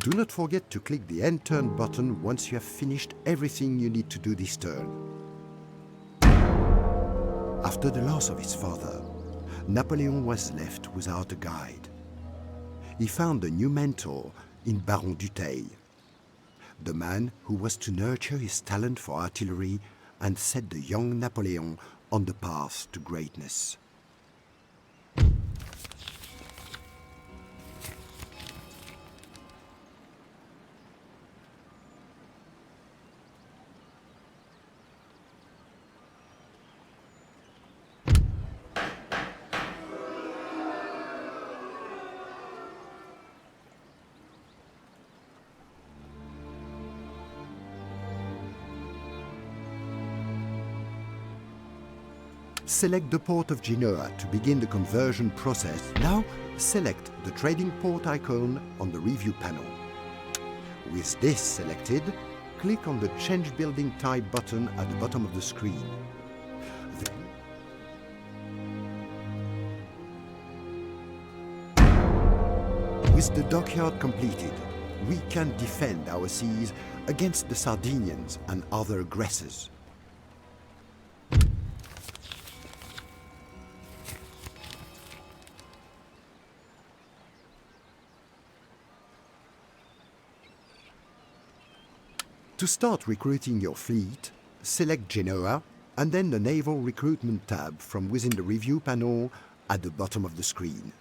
Do not forget to click the End Turn button once you have finished everything you need to do this turn. After the loss of his father, Napoleon was left without a guide. He found a new mentor in Baron Dutheil, the man who was to nurture his talent for artillery and set the young Napoleon on the path to greatness. Select the port of Genoa to begin the conversion process. Now, select the trading port icon on the review panel. With this selected, click on the Change Building Type button at the bottom of the screen. With the dockyard completed, we can defend our seas against the Sardinians and other aggressors. To start recruiting your fleet, select Genoa and then the Naval Recruitment tab from within the review panel at the bottom of the screen.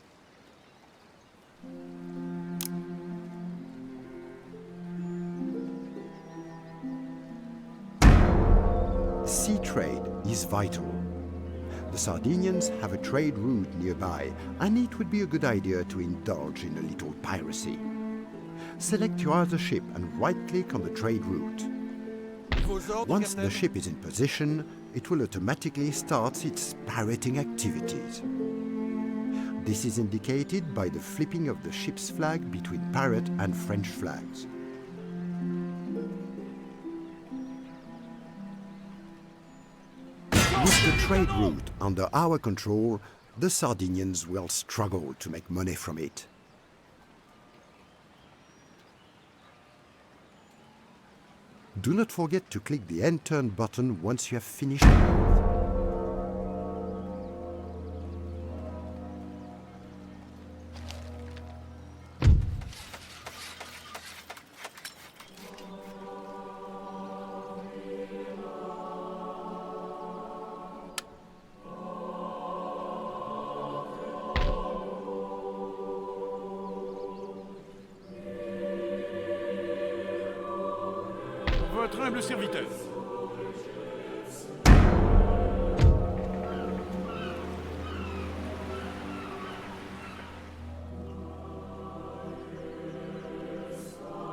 Sea trade is vital. The Sardinians have a trade route nearby, and it would be a good idea to indulge in a little piracy. Select your other ship and right-click on the trade route. Once the ship is in position, it will automatically start its pirating activities. This is indicated by the flipping of the ship's flag between pirate and French flags. With the trade route under our control, the Sardinians will struggle to make money from it. Do not forget to click the End Turn button once you have finished. Votre humble serviteur.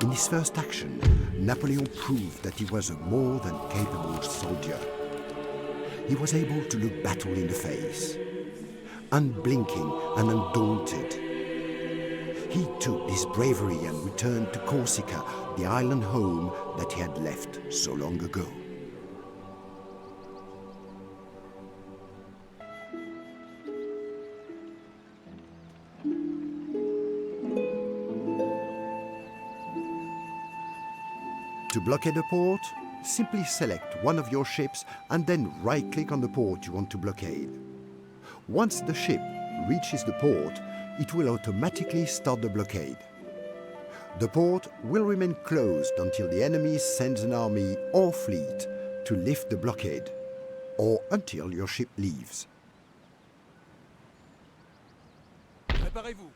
In his first action, Napoleon proved that he was a more than capable soldier. He was able to look battle in the face, unblinking and undaunted. He took this bravery and returned to Corsica, the island home that he had left so long ago. To blockade a port, simply select one of your ships and then right-click on the port you want to blockade. Once the ship reaches the port, it will automatically start the blockade. The port will remain closed until the enemy sends an army or fleet to lift the blockade, or until your ship leaves. Préparez-vous.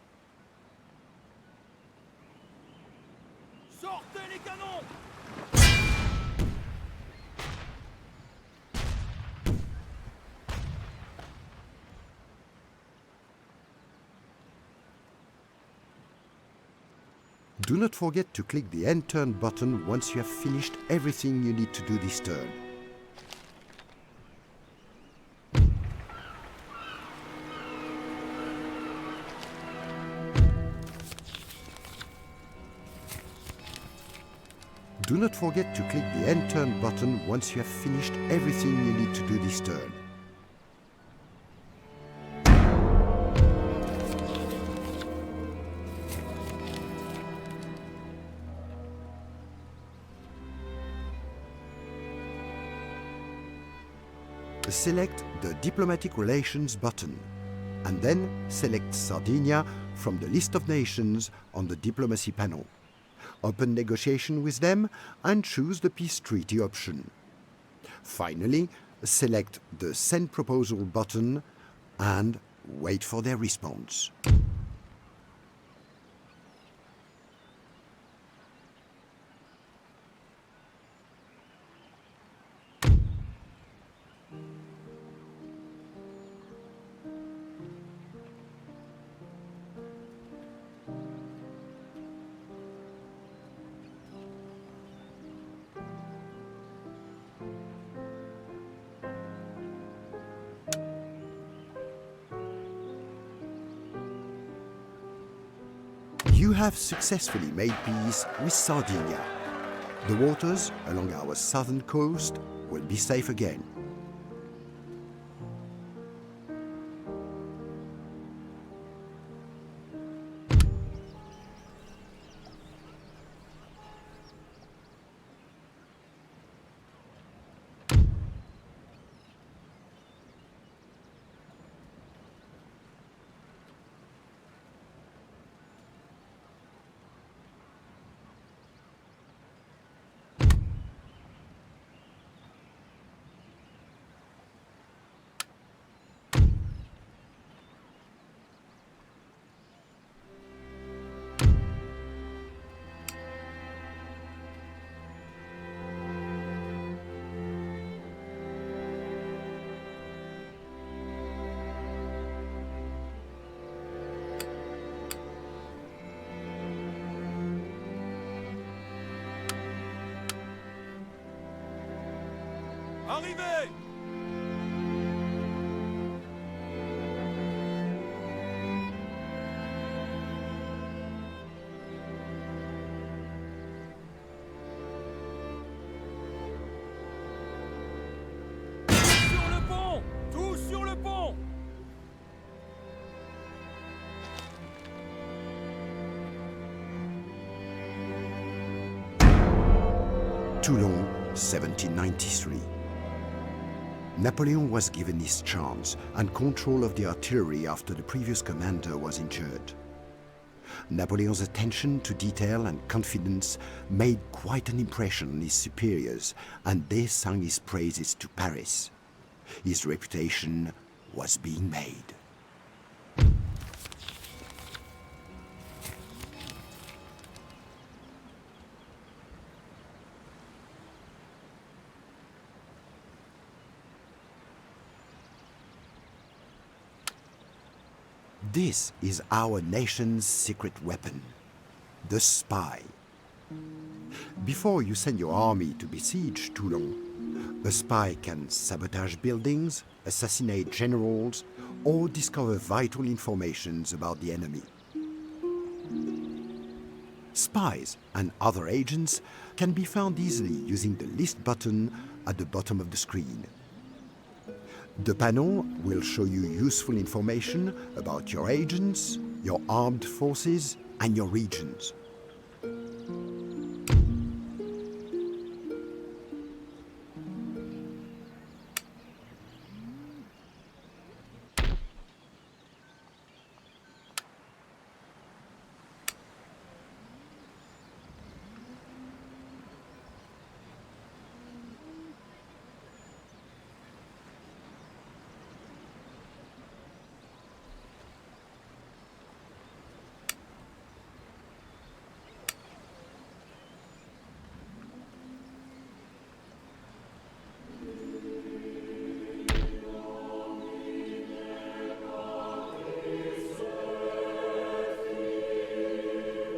Sortez les canons! Do not forget to click the End Turn button once you have finished everything you need to do this turn. Do not forget to click the End Turn button once you have finished everything you need to do this turn. Select the Diplomatic Relations button, and then select Sardinia from the list of nations on the Diplomacy panel. Open negotiation with them and choose the Peace Treaty option. Finally, select the Send Proposal button and wait for their response. You have successfully made peace with Sardinia. The waters along our southern coast will be safe again. Arrivez! Sur le pont! Tous sur le pont! Toulon, 1793. Napoleon was given his chance and control of the artillery after the previous commander was injured. Napoleon's attention to detail and confidence made quite an impression on his superiors, and they sang his praises to Paris. His reputation was being made. This is our nation's secret weapon, the spy. Before you send your army to besiege Toulon, a spy can sabotage buildings, assassinate generals, or discover vital information about the enemy. Spies and other agents can be found easily using the List button at the bottom of the screen. The panel will show you useful information about your agents, your armed forces, and your regions.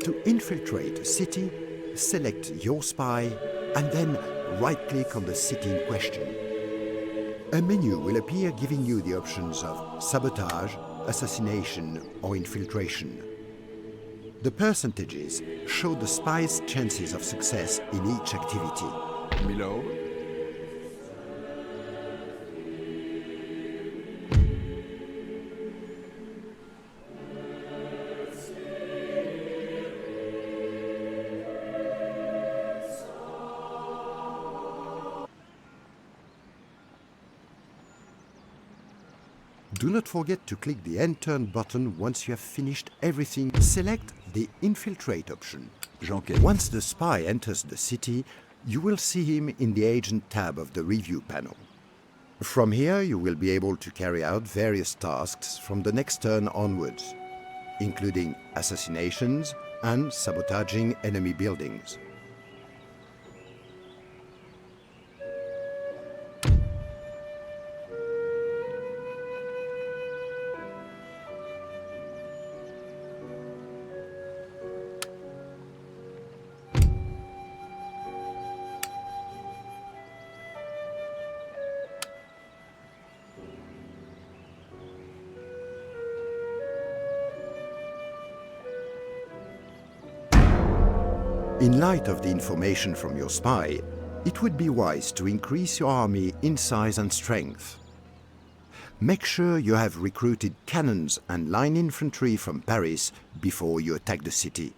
To infiltrate a city, select your spy and then right-click on the city in question. A menu will appear giving you the options of sabotage, assassination or infiltration. The percentages show the spy's chances of success in each activity. Milo. Do not forget to click the End Turn button once you have finished everything. Select the Infiltrate option. J'enquête. Once the spy enters the city, you will see him in the Agent tab of the Review panel. From here, you will be able to carry out various tasks from the next turn onwards, including assassinations and sabotaging enemy buildings. In light of the information from your spy, it would be wise to increase your army in size and strength. Make sure you have recruited cannons and line infantry from Paris before you attack the city.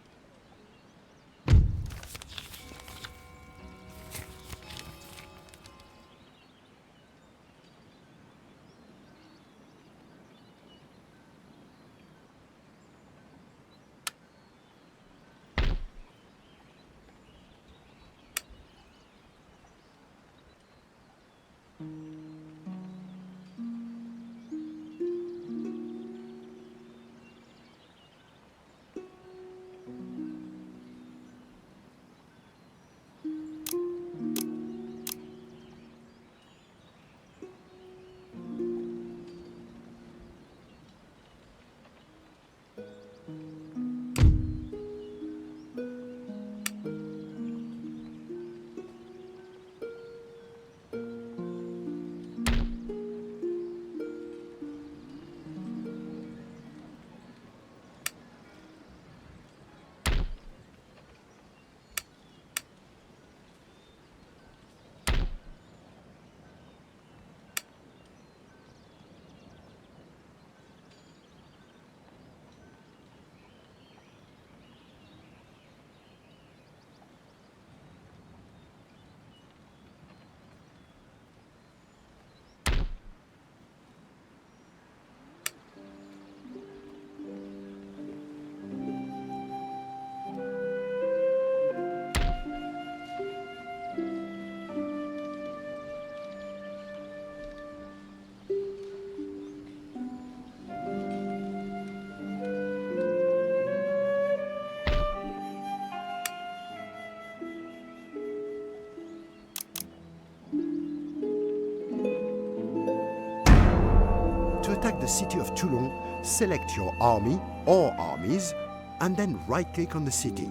To attack the city of Toulon, select your army or armies and then right-click on the city.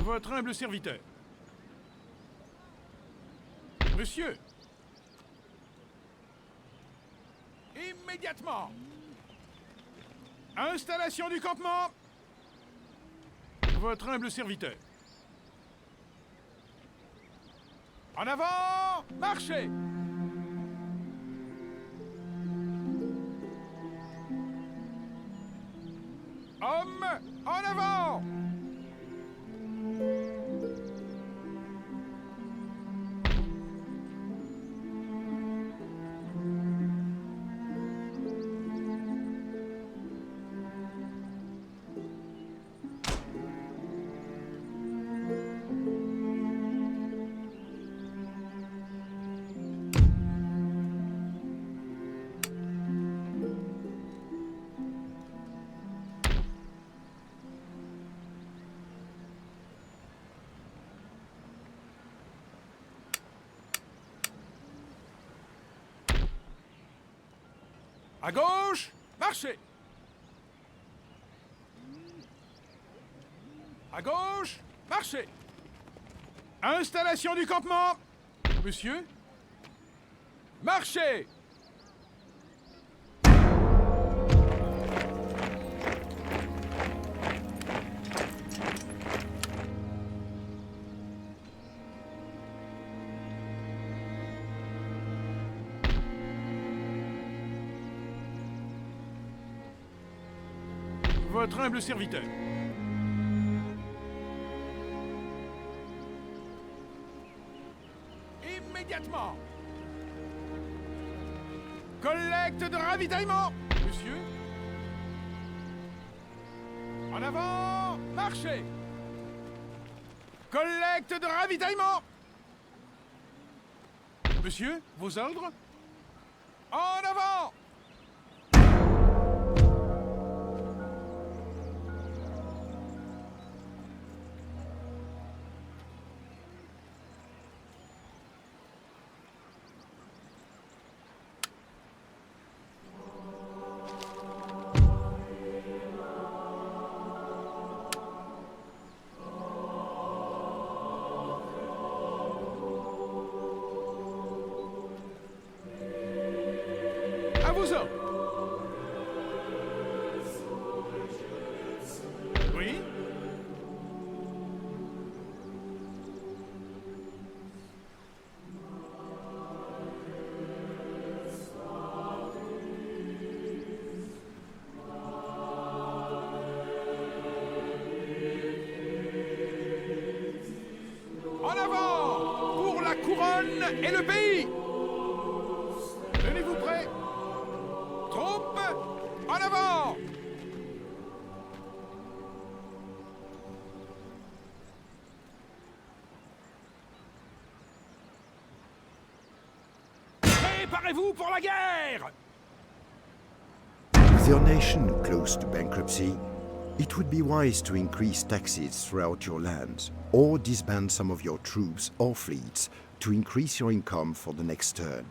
Votre humble serviteur. Monsieur. Immédiatement. Installation du campement. Votre humble serviteur. En avant, marchez. Hommes, en avant. À gauche, marchez. À gauche, marchez. Installation du campement. Monsieur. Marchez. Votre humble serviteur. Immédiatement. Collecte de ravitaillement. Monsieur. En avant, marchez. Collecte de ravitaillement. Monsieur, vos ordres. En avant. À vos ordres. Oui. En avant pour la couronne et le pays. Tenez-vous prêts. Troupes, en avant. Préparez-vous pour la guerre. With your nation close to bankruptcy, it would be wise to increase taxes throughout your lands, or disband some of your troops or fleets to increase your income for the next turn.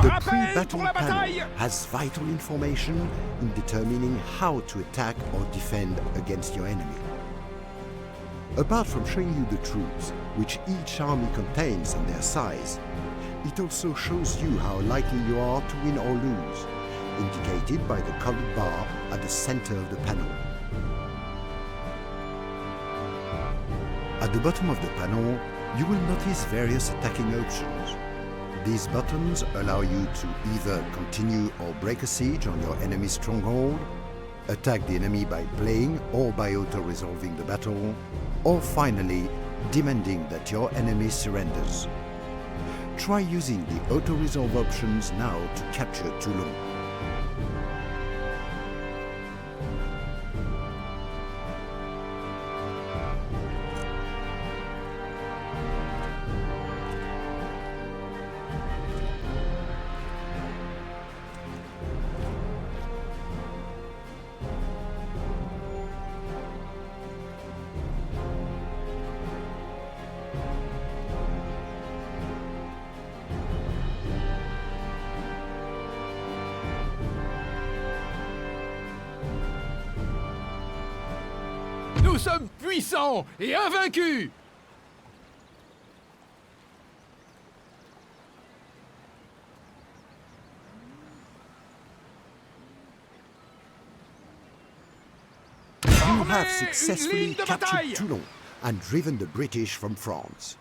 The Rappel pre-battle pour la panel bataille! has vital information in determining how to attack or defend against your enemy. Apart from showing you the troops, which each army contains and their size, it also shows you how likely you are to win or lose, indicated by the colored bar at the center of the panel. At the bottom of the panel, you will notice various attacking options. These buttons allow you to either continue or break a siege on your enemy's stronghold, attack the enemy by playing or by auto-resolving the battle, or finally, demanding that your enemy surrenders. Try using the auto-resolve options now to capture Toulon. Nous sommes puissants et invaincus! You have Une successfully ligne de captured bataille! Toulon and driven the British from France.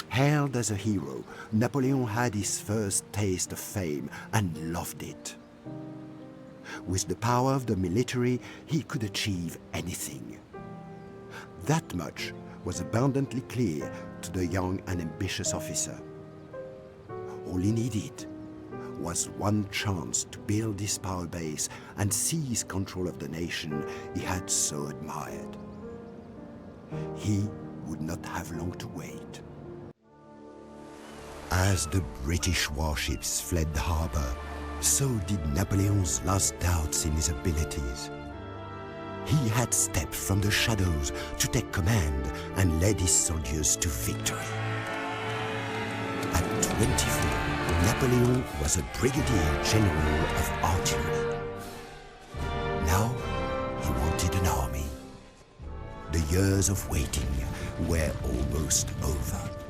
Hailed as a hero, Napoleon had his first taste of fame and loved it. With the power of the military, he could achieve anything. That much was abundantly clear to the young and ambitious officer. All he needed was one chance to build his power base and seize control of the nation he had so admired. He would not have long to wait. As the British warships fled the harbor, so did Napoleon's last doubts in his abilities. He had stepped from the shadows to take command and led his soldiers to victory. At 24, Napoleon was a brigadier general of artillery. Now, he wanted an army. The years of waiting were almost over.